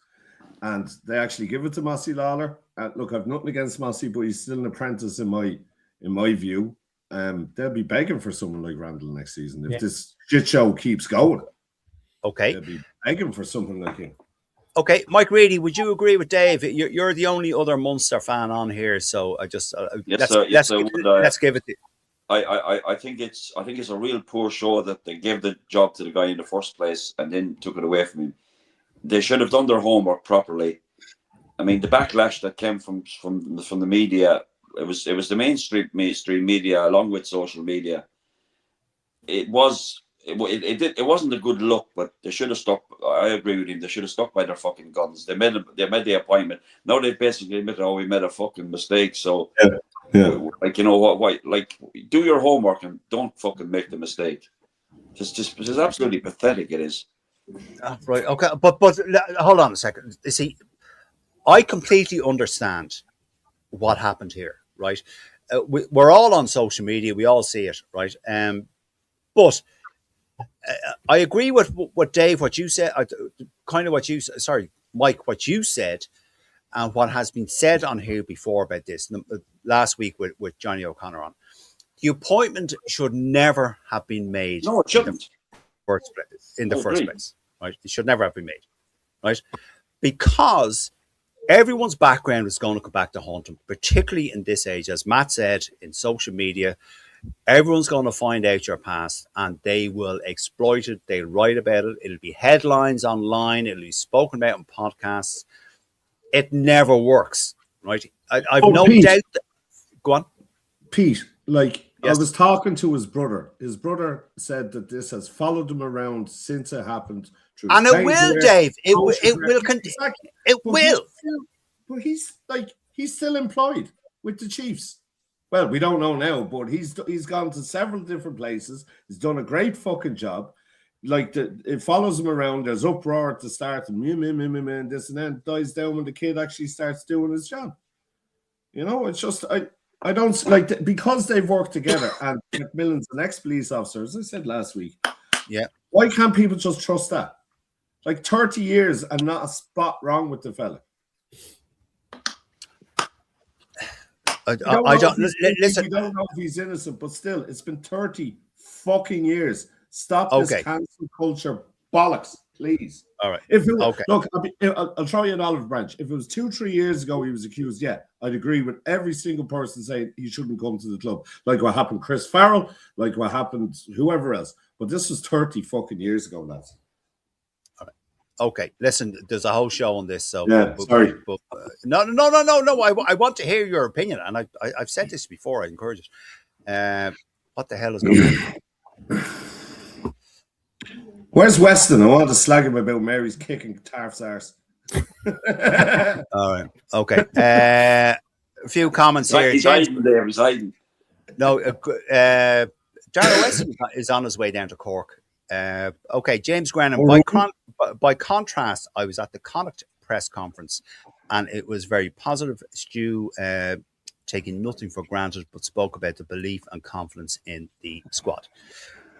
And they actually give it to Mossy Lawler. Look, I've nothing against Mossy, but he's still an apprentice in my view. They'll be begging for someone like Randall next season if this shit show keeps going. Okay, they'll be begging for something like him. Okay, Mike Reedy, would you agree with Dave? You're the only other Munster fan on here, so I just let's give it. I think it's a real poor show that they gave the job to the guy in the first place and then took it away from him. They should have done their homework properly. I mean, the backlash that came from the media, it was the mainstream media along with social media. It wasn't a good look, but they should have stuck. I agree with him. They should have stuck by their fucking guns. They made the appointment. Now they've basically admitted, we made a fucking mistake. So, like, you know what? Like, do your homework and don't fucking make the mistake. It's absolutely pathetic. It is. Right. Okay. But hold on a second. You see, I completely understand what happened here. Right. We're all on social media. We all see it. Right. But I agree with what Dave, what you said, Mike, what you said, and what has been said on here before about this last week with Johnny O'Connor on. The appointment should never have been made. No, it shouldn't. In the first place, right? It should never have been made, right? Because everyone's background is going to come back to haunt them, particularly in this age. As Matt said, in social media, everyone's going to find out your past and they will exploit it. They'll write about it. It'll be headlines online. It'll be spoken about in podcasts. It never works, right? I've no doubt that... Go on. Pete, like, yes. I was talking to his brother. His brother said that this has followed him around since it happened. And it will, Dave. It will continue. Exactly. It will. But he's still employed with the Chiefs. Well, we don't know now, but he's gone to several different places. He's done a great fucking job. Like, it follows him around. There's uproar at the start, and this, and then dies down when the kid actually starts doing his job. You know, it's just I don't like because they've worked together and Macmillan's an ex-police officer, as I said last week. Yeah. Why can't people just trust that? Like 30 years and not a spot wrong with the fella. I don't listen. We don't know if he's innocent, but still, it's been 30 fucking years. Stop this cancel culture bollocks, please. All right. Look, I'll throw you an olive branch. If it was 2-3 years ago he was accused, I'd agree with every single person saying he shouldn't come to the club. Like what happened Chris Farrell, like what happened whoever else. But this was 30 fucking years ago, lads. All right. Okay, listen, there's a whole show on this. So sorry. No. I want to hear your opinion, and I've said this before. I encourage it. What the hell is going on? Where's Weston? I want to slag him about Mary's kicking Tarf's arse. All right. Okay. A few comments here. He's hiding there. He's hiding. No, Darrell Weston is on his way down to Cork. Okay, James Grennan. By contrast, I was at the Connacht press conference, and it was very positive. Stu taking nothing for granted, but spoke about the belief and confidence in the squad.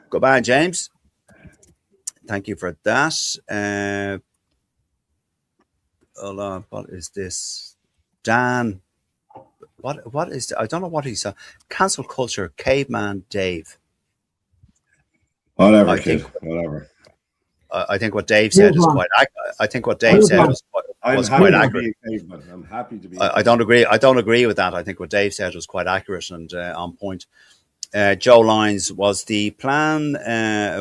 Goodbye, James. Thank you for that. hold on. What is this? Dan. What is? I don't know what he's. Cancel culture. Caveman Dave. Whatever, I kid. think. Whatever. I think what Dave said is quite. I think what Dave said was quite accurate. I'm happy to be. I don't agree. I don't agree with that. I think what Dave said was quite accurate and on point. Joe Lyons, was the plan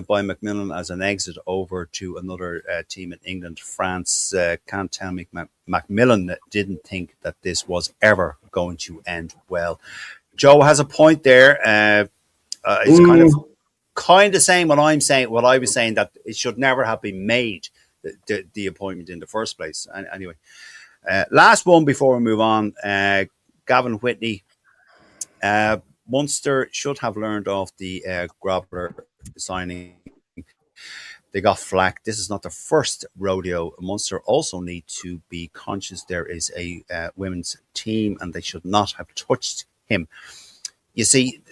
by Macmillan as an exit over to another team in England, France? Can't tell me Macmillan didn't think that this was ever going to end well. Joe has a point there. It's kind of saying what I'm saying. What I was saying, that it should never have been made, the appointment in the first place. Anyway, last one before we move on. Gavin Whitney. Munster should have learned off the Grobler signing. They got flack. This is not the first rodeo. Munster also need to be conscious there is a women's team and they should not have touched him. You see,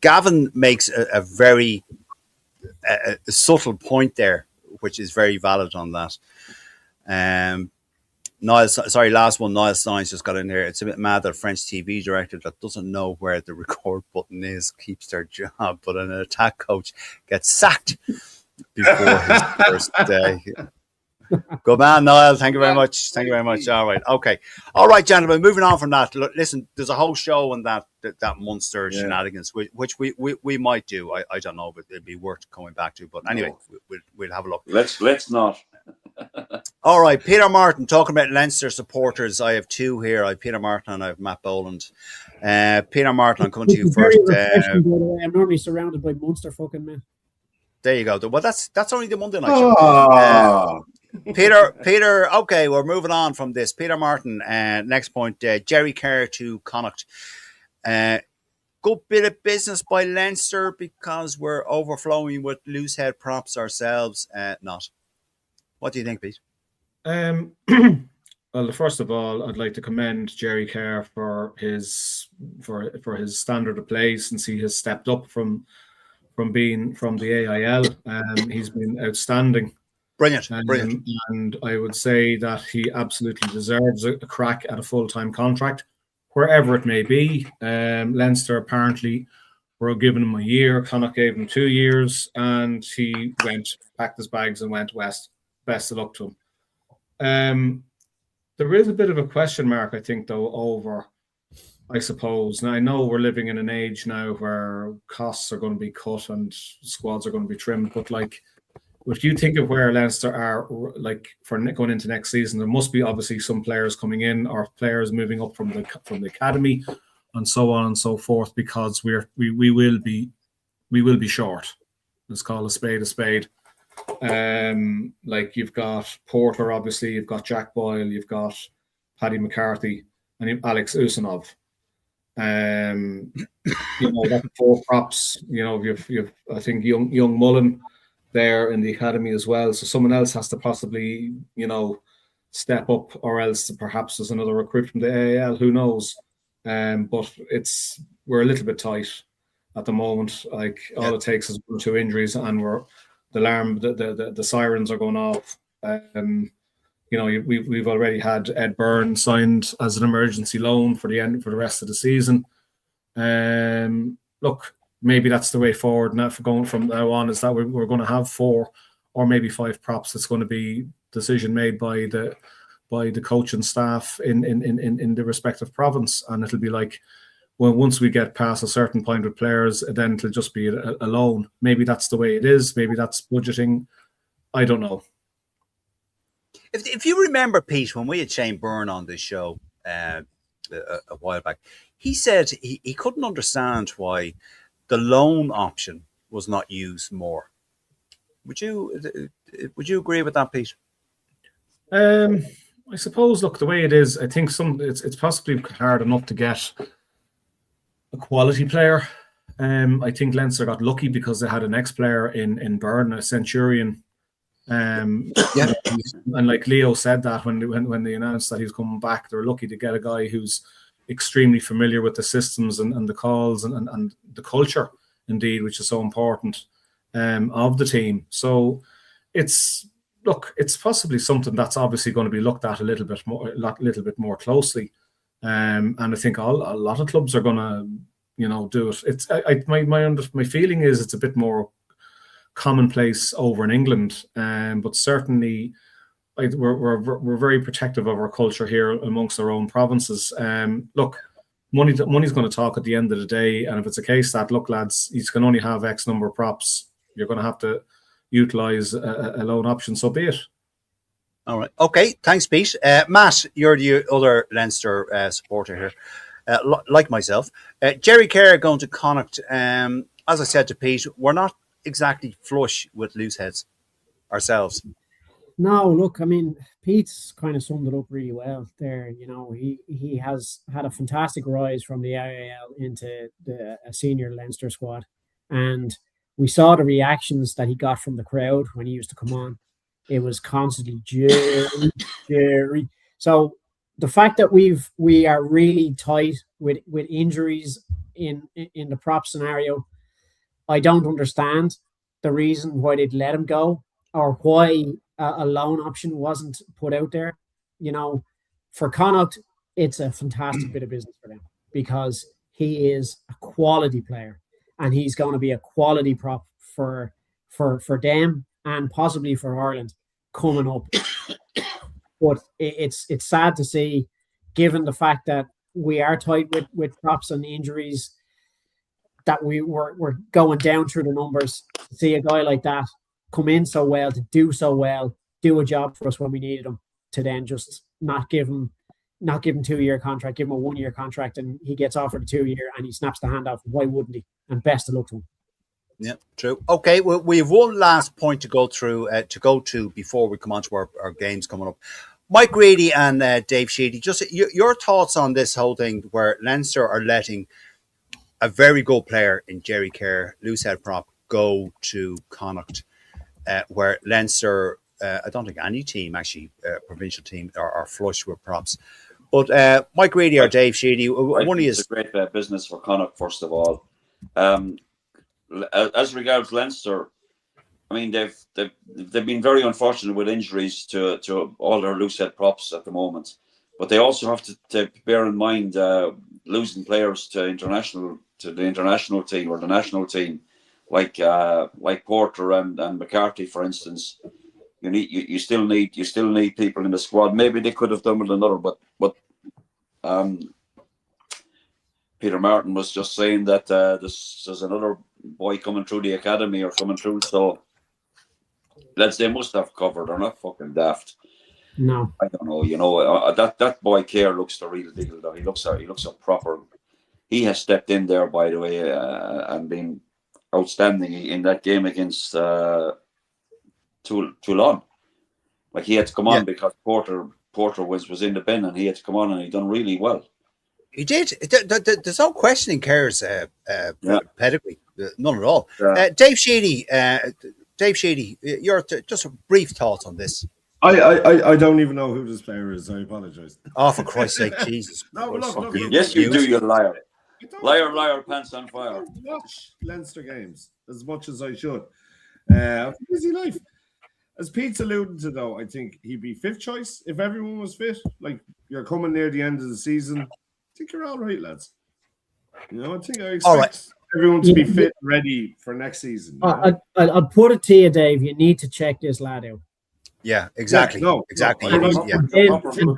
Gavin makes a very subtle point there, which is very valid on that. Last one. Niall Steins just got in here. It's a bit mad that a French TV director that doesn't know where the record button is keeps their job, but an attack coach gets sacked before his first day. Good man, Niall. Thank you very much. Thank you very much. All right. Okay. All right, gentlemen. Moving on from that. Look, listen, there's a whole show on that Munster shenanigans, which we might do. I don't know, but it'd be worth coming back to. But anyway, we'll have a look. Let's not. All right, Peter Martin, talking about Leinster supporters. I have two here. I have Peter Martin and I have Matt Boland. Peter Martin, I'm coming to you first. I'm normally surrounded by Munster fucking men. There you go. Well, that's only the Monday night show. Peter. Okay, we're moving on from this. Peter Martin. Next point. Jerry Kerr to Connacht. Good bit of business by Leinster because we're overflowing with loose head props ourselves. Not. What do you think, Pete? Well, first of all, I'd like to commend Jerry Kerr for his standard of play since he has stepped up from being from the AIL. He's been outstanding. Brilliant. And I would say that he absolutely deserves a crack at a full-time contract, wherever it may be. Leinster apparently were giving him a year. Connacht gave him 2 years, and he packed his bags and went west. Best of luck to him. There is a bit of a question mark, I think, though, over, I suppose. Now, I know we're living in an age now where costs are going to be cut and squads are going to be trimmed, but if you think of where Leinster are, for going into next season, there must be obviously some players coming in or players moving up from the academy and so on and so forth, because we will be short. Let's call a spade a spade. You've got Porter, obviously, you've got Jack Boyle, you've got Paddy McCarthy, and you've Alex Usanov. That's 4 props. You've I think young Mullen there in the academy as well. So someone else has to possibly, step up, or else perhaps there's another recruit from the AIL. Who knows? But we're a little bit tight at the moment. All it takes is 1 or 2 injuries, and the alarm, the sirens are going off. We've already had Ed Byrne signed as an emergency loan for the rest of the season. Look, maybe that's the way forward. Now, for going from now on, is that we're going to have 4 or maybe 5 props. It's going to be decision made by the coach and staff in the respective province, and it'll be like, well, once we get past a certain point with players, then it'll just be a loan. Maybe that's the way it is. Maybe that's budgeting. I don't know. If you remember, Pete, when we had Shane Byrne on this show a while back, he said he couldn't understand why the loan option was not used more. Would you agree with that, Pete? I suppose, look, the way it is, I think it's possibly hard enough to get a quality player. I think Leinster got lucky because they had an ex-player in Byrne, a Centurion. And like Leo said that when they announced that he was coming back, they were lucky to get a guy who's extremely familiar with the systems and the calls and the culture, indeed, which is so important of the team. So it's look, it's possibly something that's obviously going to be looked at a little bit more closely. And I think a lot of clubs are going to, do it. It's my feeling is it's a bit more commonplace over in England, but certainly we're very protective of our culture here amongst our own provinces. Look, money's going to talk at the end of the day, and if it's a case that, look, lads, you can only have X number of props, you're going to have to utilise a loan option, so be it. All right. Okay. Thanks, Pete. Matt, you're the other Leinster supporter here, like myself. Jerry Kerr going to Connacht. As I said to Pete, we're not exactly flush with loose heads ourselves. No, look, I mean, Pete's kind of summed it up really well there. He has had a fantastic rise from the IAL into a senior Leinster squad. And we saw the reactions that he got from the crowd when he used to come on. It was constantly Jerry. So the fact that we are really tight with injuries in the prop scenario, I don't understand the reason why they'd let him go or why a loan option wasn't put out there. For Connacht, it's a fantastic bit of business for them because he is a quality player and he's going to be a quality prop for them and possibly for Ireland coming up. But it's sad to see, given the fact that we are tight with props and injuries, that we're going down through the numbers. To see a guy like that come in so well, to do so well, do a job for us when we needed him, to then just not give him 2-year contract, give him a 1-year contract, and he gets offered a 2-year and he snaps the hand off. Why wouldn't he? And best of luck to him. Yeah, true. Okay, well, we have one last point to go through, before we come on to our games coming up. Mike Reedy and Dave Sheedy, just your thoughts on this whole thing where Leinster are letting a very good player in Jerry Kerr, loosehead prop, go to Connacht, where Leinster, I don't think any team, actually, provincial team, are flush with props. But Mike Reedy or Dave Sheedy, one of you is a great business for Connacht, first of all. As regards Leinster, I mean they've been very unfortunate with injuries to all their loosehead props at the moment, but they also have to bear in mind losing players to the international team or the national team, like Porter and McCarthy, for instance. You still need people in the squad. Maybe they could have done with another, but Peter Martin was just saying that there's another boy coming through the academy or coming through, so they must have covered. They're not fucking daft. No, I don't know. That boy Kerr looks the real deal, though. He looks a proper. He has stepped in there, by the way, and been outstanding in that game against Toulon. Like, he had to come on because Porter was in the bin, and he had to come on, and he done really well. He did. There's no questioning Kerr's pedigree, none at all. Dave Sheedy, your just brief thoughts on this. I don't even know who this player is. I apologise. Oh, for Christ's sake, Jesus! Look, yes, you do, you liar. Liar, pants on fire. I don't watch Leinster games as much as I should. A busy life. As Pete's alluded to, though, I think he'd be fifth choice if everyone was fit. Like, you're coming near the end of the season. I think you're all right, lads. I think I expect everyone to be fit and ready for next season. I'll put it to you, Dave. You need to check this lad out. Yeah, exactly. Exactly. And then come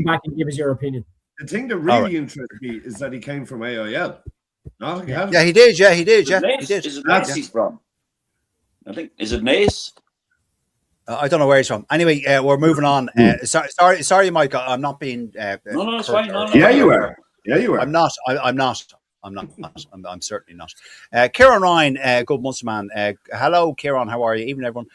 back and give us your opinion. The thing that really interests me is that he came from AIL. Yeah, he did. Yeah, he did. Yeah, he did. Is it Nace he's from? I think, is it Nace? I don't know where he's from. Anyway, we're moving on. Sorry, Mike. I'm not being. No, it's fine. No. Yeah, you are. I'm not. I'm certainly not. Kieran Ryan, good Munster man. Hello, Kieran. How are you? Even everyone.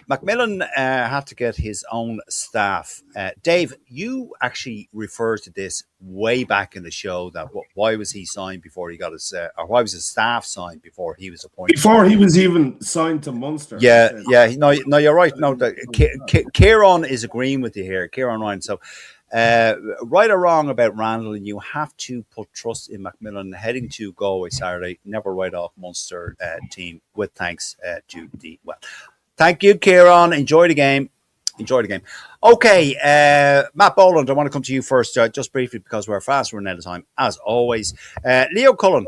Macmillan had to get his own staff. Dave, you actually referred to this way back in the show. That why was he signed before he got his, or why was his staff signed before he was appointed? Before he was even signed to Munster. Yeah. No, you're right. No, Kieran is agreeing with you here, Kieran Ryan. So, right or wrong about Randall, you have to put trust in Macmillan heading to Galway Saturday. Never write off Munster team. With thanks to the Thank you, Kieran. Enjoy the game. Okay, Matt Boland, I want to come to you first, just briefly, because we're fast running out of time, as always. Leo Cullen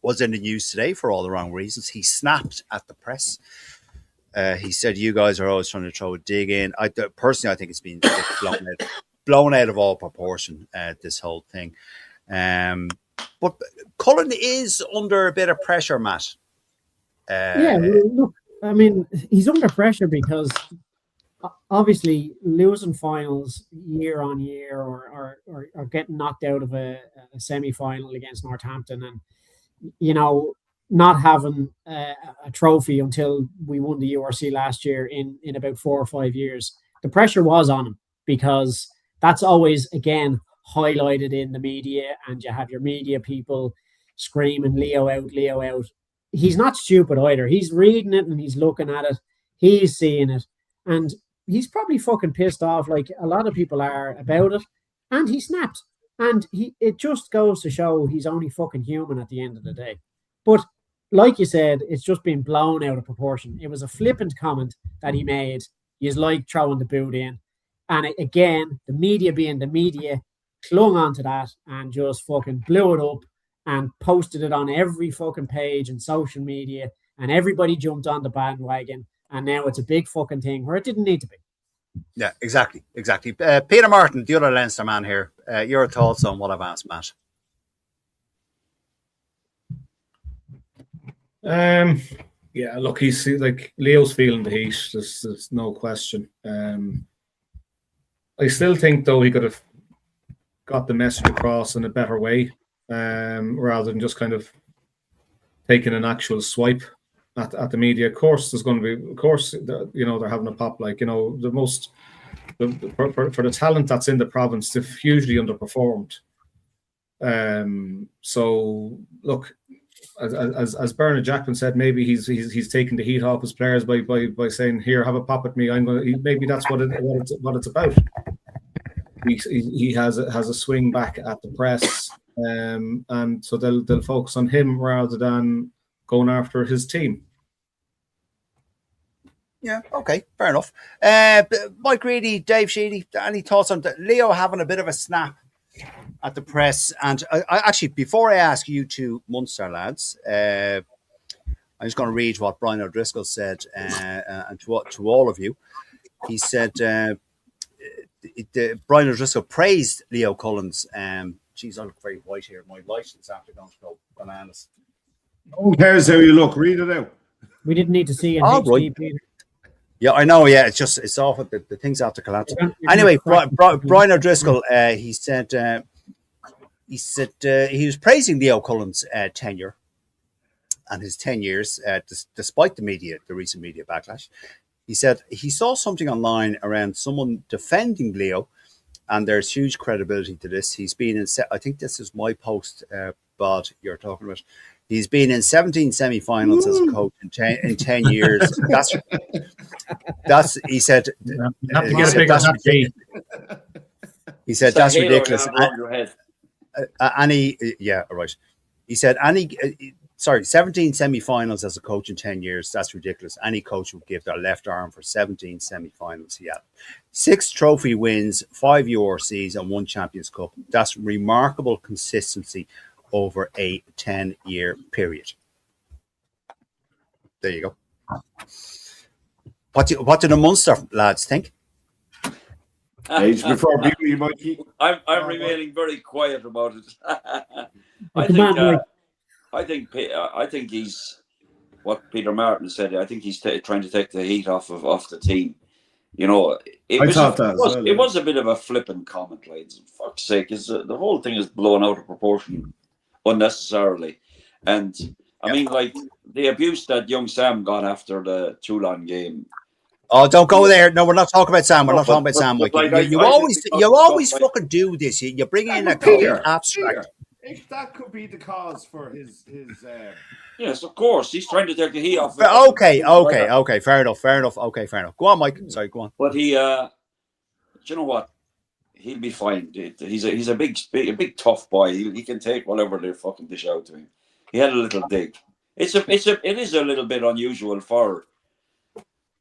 was in the news today for all the wrong reasons. He snapped at the press. He said, "You guys are always trying to throw a dig in." Personally, I think it's been blown out of all proportion, this whole thing. But Cullen is under a bit of pressure, Matt. Look, I mean, he's under pressure because obviously losing finals year on year or getting knocked out of a semi-final against Northampton and, not having a trophy until we won the URC last year in about 4 or 5 years. The pressure was on him because that's always, again, highlighted in the media, and you have your media people screaming, Leo out, Leo out. He's not stupid either. He's reading it and he's looking at it. He's seeing it. And he's probably fucking pissed off like a lot of people are about it. And he snapped. And it just goes to show he's only fucking human at the end of the day. But like you said, it's just been blown out of proportion. It was a flippant comment that he made. He's like throwing the boot in. And again, the media being the media clung onto that and just fucking blew it up and posted it on every fucking page and social media, and everybody jumped on the bandwagon, and now it's a big fucking thing where it didn't need to be. Yeah, exactly. Peter Martin, the other Leinster man here, your thoughts on what I've asked, Matt? Yeah, look, he's like Leo's feeling the heat. There's no question. I still think though he could have got the message across in a better way, rather than just kind of taking an actual swipe at the media. Of course, there's going to be, they're having a pop. Like, for the talent that's in the province, they've hugely underperformed. So look, as Bernard Jackman said, maybe he's taking the heat off his players by saying, "Here, have a pop at me." Maybe that's what it's about. He has a swing back at the press, and so they'll focus on him rather than going after his team. Yeah, okay, fair enough. Mike Reedy, Dave Sheedy, any thoughts on Leo having a bit of a snap at the press? And I actually, before I ask you two Munster lads, I'm just going to read what Brian O'Driscoll said, and to all of you. He said, Brian O'Driscoll praised Leo Cullen's. Geez, I look very white here. My light is after going to go bananas. Who cares how you look? Read it out. We didn't need to see an HD, right. Peter. Yeah, I know. Yeah, it's off. The things have to collapse. Anyway, Brian O'Driscoll, he said he was praising Leo Cullen's tenure and his 10 years, despite the recent media backlash. He said he saw something online around someone defending Leo, and there's huge credibility to this. He's been in, I think this is my post, Bod, you're talking about. He's been in 17 semi-finals as a coach in 10 years. That's he said. He said that's ridiculous. Yeah, right. He said 17 semi-finals as a coach in 10 years. That's ridiculous. Any coach would give their left arm for 17 semi-finals. Yeah, 6 trophy wins, 5 URCs, and 1 Champions Cup. That's remarkable consistency over a 10-year period. There you go. What do the Munster lads think? Age before beauty, Mikey. I'm remaining very quiet about it. I think he's what Peter Martin said. I think he's trying to take the heat off the team. It was a bit of a flippant comment, lads. For fuck's sake, the whole thing is blown out of proportion unnecessarily. And I mean, like the abuse that young Sam got after the Toulon game. Oh, don't go there. No, we're not talking about Sam. We're not talking about Sam. You always fucking do this. You bring in a complete abstract. If that could be the cause for his yes, of course, he's trying to take the heat off. Okay, fair enough. Okay, fair enough. Go on, Mike. Sorry, go on. But he, you know what? He'll be fine. He's a big tough boy. He can take whatever they fucking dish out to him. He had a little dig. It is a little bit unusual for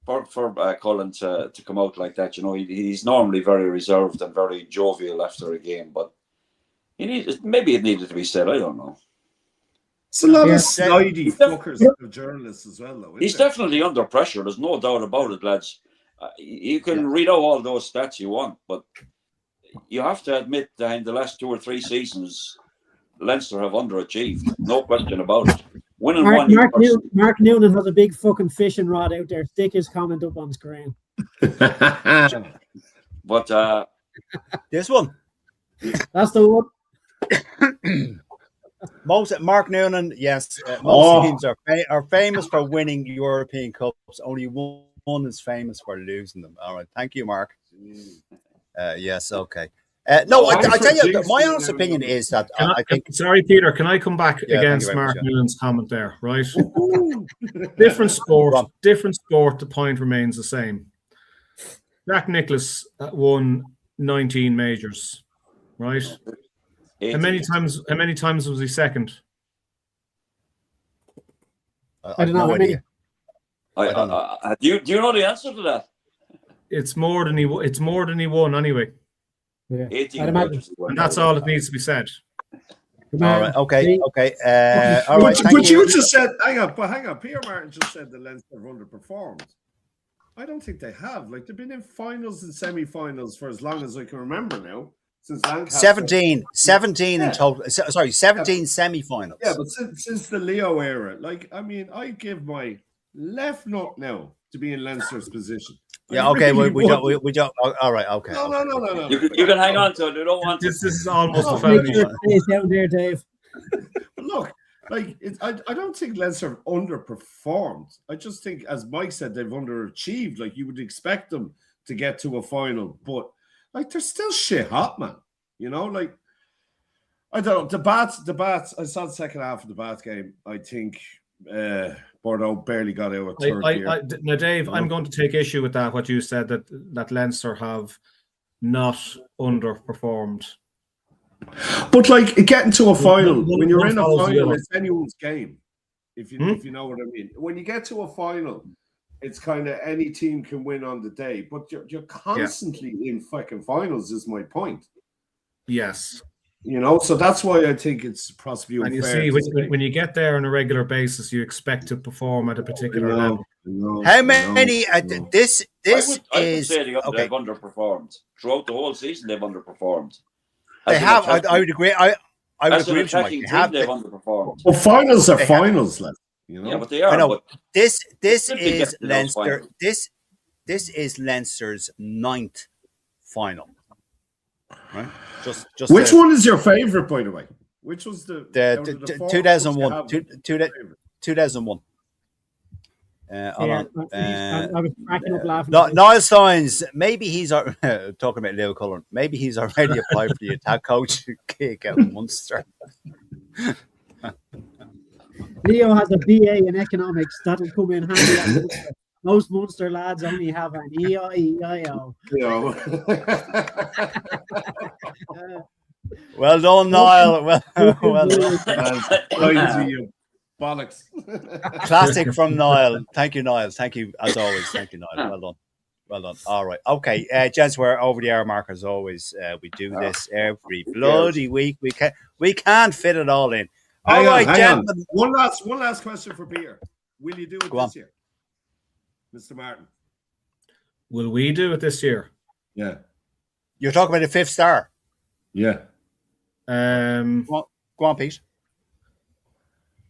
for Cullen to come out like that. You know, he's normally very reserved and very jovial after a game, but maybe it needed to be said. I don't know. It's a lot of snidey fuckers of journalists as well, though. He's definitely under pressure. There's no doubt about it, lads. You can read out all those stats you want, but you have to admit that in the last 2 or 3 seasons, Leinster have underachieved. No question about it. Winning Mark Noonan has a big fucking fishing rod out there. Stick his comment up on screen. But this one. That's the one. Mark Noonan, yes. Most teams are famous for winning European Cups. Only one is famous for losing them. All right. Thank you, Mark. Yes, okay. No, I tell you, my honest opinion is that I think. Sorry, Peter. Can I come back against Mark Noonan's comment there? Right. Different sport. The point remains the same. Jack Nicklaus won 19 majors. Right. 18. How many times was he second? I don't know. I don't know. Do you know the answer to that? It's more than he won anyway. Yeah. 18 majors. And that's all that needs to be said. All right. Okay. All right. But you just said, hang on. Peter Martin just said the Leinster have underperformed. I don't think they have. Like, they've been in finals and semi-finals for as long as I can remember now. Since 17 in total. Sorry, 17 semi-finals. Yeah, but since the Leo era, like, I mean, I give my left nut now to be in Leinster's position. Yeah, okay, we don't. All right, okay. No. You can hang on to it. You don't want this is almost a family. Stays down there, Dave. But look, like, I don't think Leinster have underperformed. I just think, as Mike said, they've underachieved. Like, you would expect them to get to a final, but like, they're still shit hot, man. You know, like, I don't know. The Bats. I saw the second half of the Bats game. I think Bordeaux barely got out of third gear. Now, Dave, I'm going to take issue with that. What you said that Leinster have not underperformed. But like, getting to a final, when you're in a final, it's anyone's game. If you know what I mean. When you get to a final, it's kind of any team can win on the day, but you're constantly in fucking finals. Is my point. Yes. You know, so that's why I think it's possibly unfair. And you see, when you get there on a regular basis, you expect to perform at a particular level. How many? This I would say they've underperformed throughout the whole season. They've underperformed. They have. I would agree. I would agree with you. They've underperformed. Well, finals are finals, like, you know. Yeah, but they are. I know. This is Leinster. This is Leinster's 9th final. Right. Just which one is your favorite, by the way? Which was the 2001? 2001. I was cracking up laughing. Niall Steins, maybe he's talking about Leo Cullen. Maybe he's already applied for the attack coach gig at Munster. Leo has a BA in economics that'll come in handy at Munster. Most Munster lads only have an EIO. Well done, Niall. Well done. You bollocks. Classic from Niall. Thank you, Niall. Thank you, as always. Thank you, Niall. Well done. All right. Okay, gents, we're over the hour mark as always. We do this every bloody week. We can't fit it all in. All right, gentlemen. One last question for Peter. Will you do it this year? Mr. Martin. Will we do it this year? Yeah. You're talking about the 5th star? Yeah. Go on, Pete.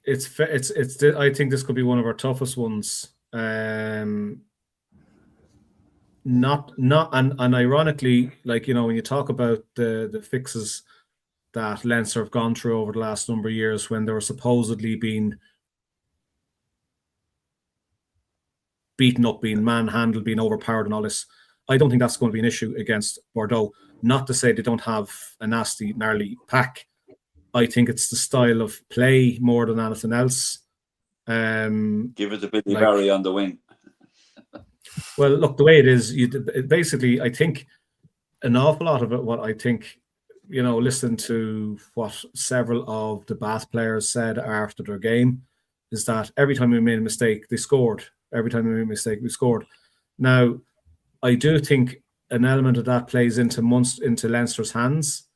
It's. I think this could be one of our toughest ones. Not, and ironically, like, you know, when you talk about the fixes that Leinster have gone through over the last number of years, when they were supposedly being beaten up, being manhandled, being overpowered and all this, I don't think that's going to be an issue against Bordeaux. Not to say they don't have a nasty, gnarly pack. I think it's the style of play more than anything else. Give it a Billy Barry on the wing. Well, look, the way it is, basically, I think an awful lot of it, what I think, you know, listen to what several of the Bath players said after their game, is that every time we made a mistake, they scored. Every time we made a mistake, we scored. Now, I do think an element of that plays into Leinster's hands,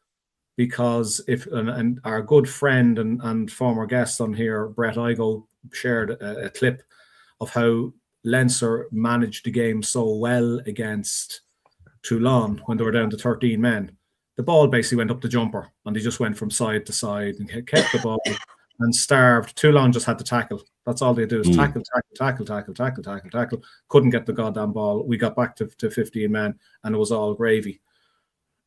because and our good friend and former guest on here, Brett Igo, shared a clip of how Leinster managed the game so well against Toulon when they were down to 13 men. The ball basically went up the jumper and they just went from side to side and kept the ball and starved. Toulon just had to tackle. That's all they do is tackle. Couldn't get the goddamn ball. We got back to 15 men and it was all gravy.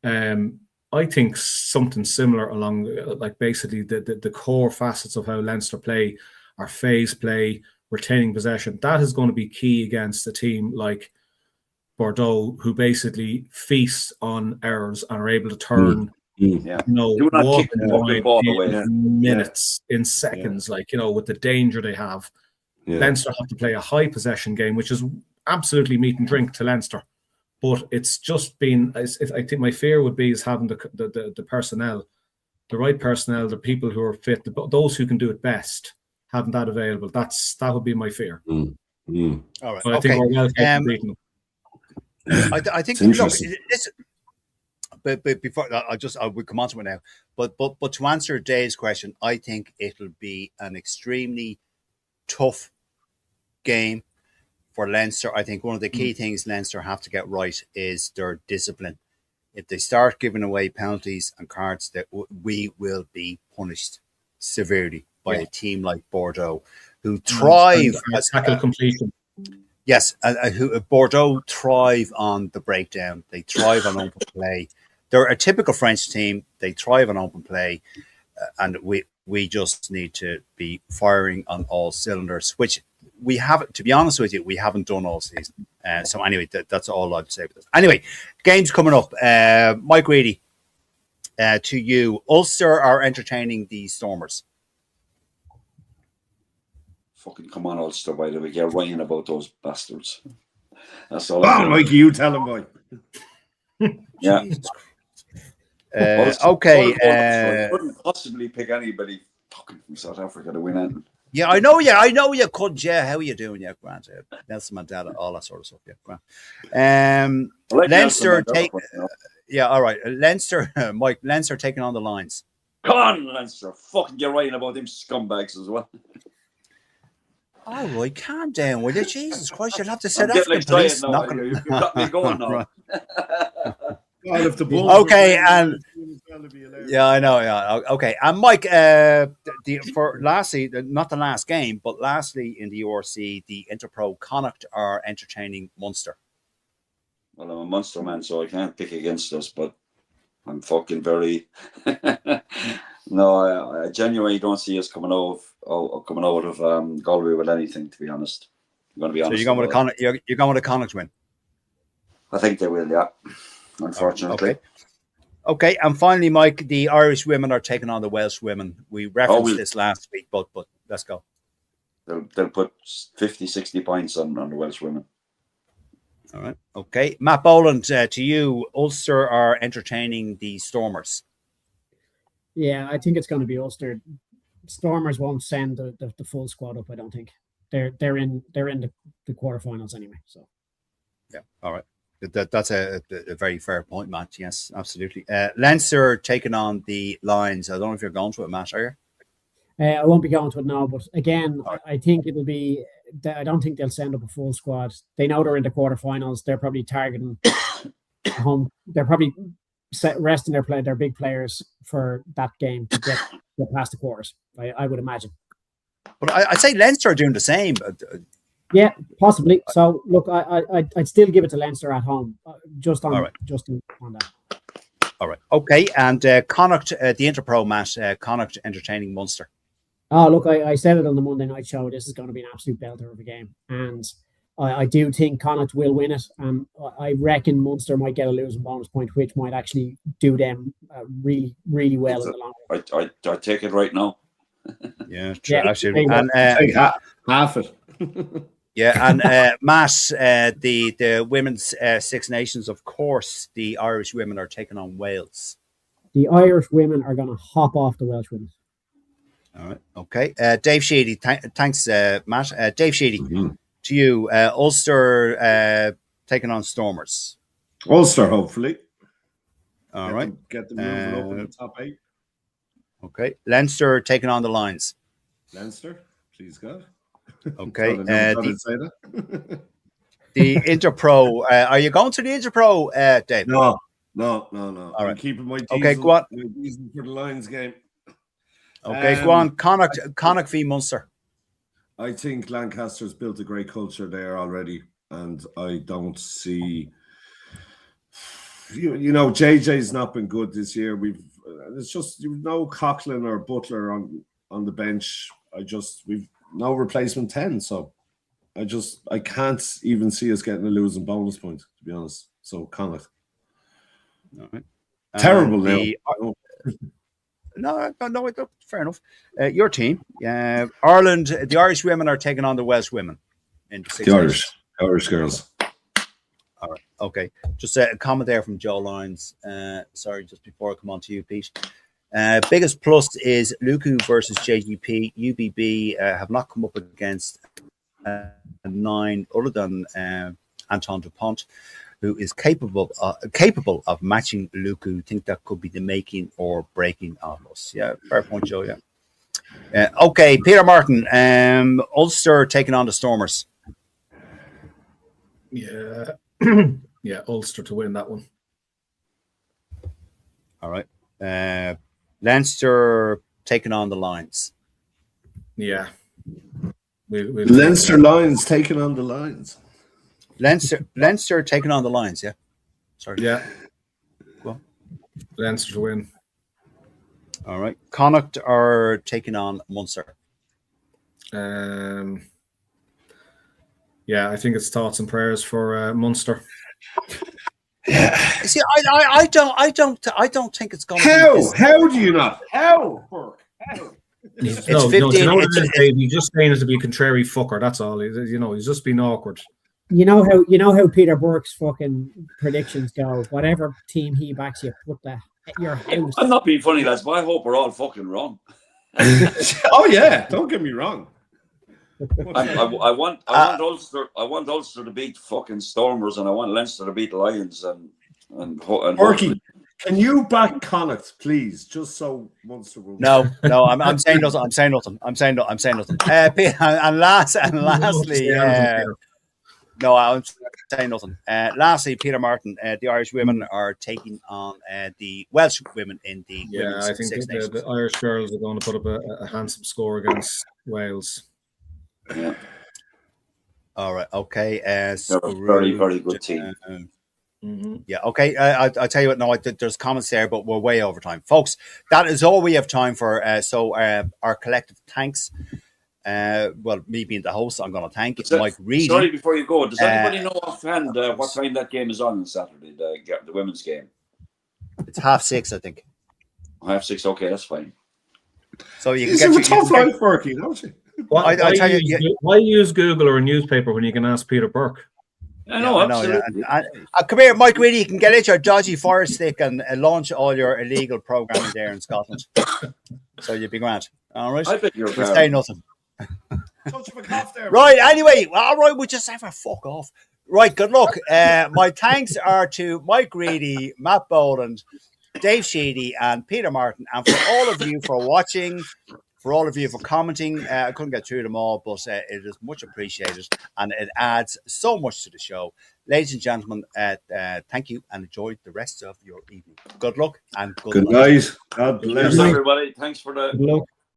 I think something similar along, like basically the core facets of how Leinster play are phase play, retaining possession. That is going to be key against a team like Bordeaux, who basically feast on errors and are able to turn, minutes, in seconds, with the danger they have. Yeah. Leinster have to play a high possession game, which is absolutely meat and drink to Leinster. But it's just been, I think my fear would be is having the personnel, the right personnel, the people who are fit, those who can do it best, having that available. That would be my fear. All right. But I think we're well capable. I think look, but before I will come on to it now. But to answer Dave's question, I think it'll be an extremely tough game for Leinster. I think one of the key things Leinster have to get right is their discipline. If they start giving away penalties and cards, that we will be punished severely by a team like Bordeaux, who thrive as tackle completion. Yes, Bordeaux thrive on the breakdown. They thrive on open play. They're a typical French team. They thrive on open play, and we just need to be firing on all cylinders, which we haven't. To be honest with you, we haven't done all season. So anyway, that's all I'd say about this. Anyway, games coming up. Mike Reedy, to you. Ulster are entertaining the Stormers. Fucking come on, Ulster, by the way. Get whining about those bastards. That's all. Mikey, you tell him, boy. Yeah. Okay. Couldn't possibly pick anybody fucking from South Africa to win it. Yeah, I know you could. Yeah, how are you doing? Yeah, Grant. Nelson Mandela, all that sort of stuff. Yeah, Grant. Leinster take. Yeah, all right. Leinster, Mike. Leinster taking on the Lions. Come on, Leinster. Fucking get whining about them scumbags as well. All right, calm down, will you? Jesus Christ, you'll have to set up the police. You've got me going now. God, if the Bulls and yeah, I know. Yeah, okay. And Mike, for lastly, not the last game, but lastly in the URC, the Interpro Connacht are entertaining Munster. Well, I'm a Munster man, so I can't pick against us, but I'm fucking very. No, I genuinely don't see us coming out of Galway with anything. To be honest, I'm going to be honest. So you're going with a Connacht win. I think they will, yeah. Unfortunately. Okay. And finally, Mike, the Irish women are taking on the Welsh women. We referenced this last week, but let's go. They'll put 50, 60 points on the Welsh women. All right. Okay. Matt Boland, to you, Ulster are entertaining the Stormers. Yeah, I think it's going to be Ulster. Stormers won't send the full squad up. I don't think they're in the quarterfinals anyway. So yeah, all right. That's a very fair point, Matt. Yes, absolutely. Leinster taking on the Lions. I don't know if you're going to it, Matt. Are you? I won't be going to it now, but again, I think it'll be. I don't think they'll send up a full squad. They know they're in the quarterfinals. They're probably targeting home. They're probably resting their big players for that game to get past the quarters. I would imagine. But I'd say Leinster are doing the same. Yeah, possibly. So look, I'd still give it to Leinster at home, just on that. All right, okay. And Connacht, the Interpro match, Connacht entertaining Munster. Oh, look, I said it on the Monday night show. This is going to be an absolute belter of a game, and I do think Connacht will win it. I reckon Munster might get a losing bonus point, which might actually do them really, really well in the long run. I take it right now. Yeah, absolutely. And take half it. Yeah, and Matt, the women's Six Nations, of course, the Irish women are taking on Wales. The Irish women are going to hop off the Welsh women. All right, okay. Dave Sheedy, thanks, Matt. Dave Sheedy, to you. Ulster taking on Stormers. Ulster, hopefully. All right. Get them moving up in the top 8. Okay. Leinster taking on the Lions. Leinster, please God. Okay. Say that. The Interpro. Are you going to the Interpro, Dave? No. All right. I'm keeping my diesel, okay, go on. my diesel for the Lions game. Okay, go on. Connacht v Munster. I think Lancaster's built a great culture there already, and I don't see. You know, JJ's not been good this year. It's just no Coughlin or Butler on the bench. We've no replacement 10, so I can't even see us getting a losing bonus point, to be honest. So Connacht. All right. Terrible now. No, fair enough. Your team, Ireland, the Irish women are taking on the Welsh women in the Six Nations. Irish girls. All right. Okay. Just a comment there from Joe Lyons. Sorry, just before I come on to you, Pete. Biggest plus is Luku versus JGP. UBB have not come up against a 9 other than Anton Dupont, who is capable of matching Luku. Think that could be the making or breaking of us. Yeah, fair point, Joe. Yeah. Okay, Peter Martin. Ulster taking on the Stormers. Yeah. Yeah, Ulster to win that one. All right. Leinster taking on the Lions. Yeah. Leinster Lions taking on the Lions. Leinster taking on the Lions, yeah. Sorry. Yeah. Go on. Leinster to win. All right. Connacht are taking on Munster. Yeah, I think it's thoughts and prayers for Munster. Yeah. See, I don't think it's going to be. How do you not? How? How? It's 15. He's just saying it to be a contrary fucker. That's all. He's just being awkward. You know how Peter Burke's fucking predictions go. Whatever team he backs, you put that at your house. I'm not being funny, lads, but I hope we're all fucking wrong. Oh yeah, don't get me wrong. I want Ulster. I want Ulster to beat fucking Stormers, and I want Leinster to beat the Lions. And Orky, can you back Connacht, please, just so Munster will? No, I'm saying nothing. I'm saying nothing. And lastly, no, I'm saying nothing. Lastly, Peter Martin, the Irish women are taking on the Welsh women in the women's I think Six Nations. The Irish girls are going to put up a handsome score against Wales. Yeah. All right. Okay. They're a very, very good team. Yeah. Okay. I'll tell you what. No, there's comments there, but we're way over time, folks. That is all we have time for. So our collective thanks. Well, me being the host, I'm going to thank Mike Reedy. Sorry, before you go, does anybody know offhand what time that game is on Saturday? The women's game. It's 6:30, I think. 6:30. Okay, that's fine. So you can get a tough life working, don't you? Why use Google or a newspaper when you can ask Peter Burke? I know, absolutely. Come here, Mike Reedy. You can get out your dodgy fire stick and launch all your illegal programming there in Scotland. So you'd be grand. All right. I bet you're grand. Say nothing. Touch of a cough there. Right. Anyway, all right. We just have a fuck off. Right. Good luck. My thanks are to Mike Reedy, Matt Boland, Dave Sheedy, and Peter Martin, and for all of you for watching. For all of you for commenting, I couldn't get through them all, but it is much appreciated and it adds so much to the show. Ladies and gentlemen, thank you and enjoy the rest of your evening. Good luck and good night. God bless everybody. Thanks for the. Good luck.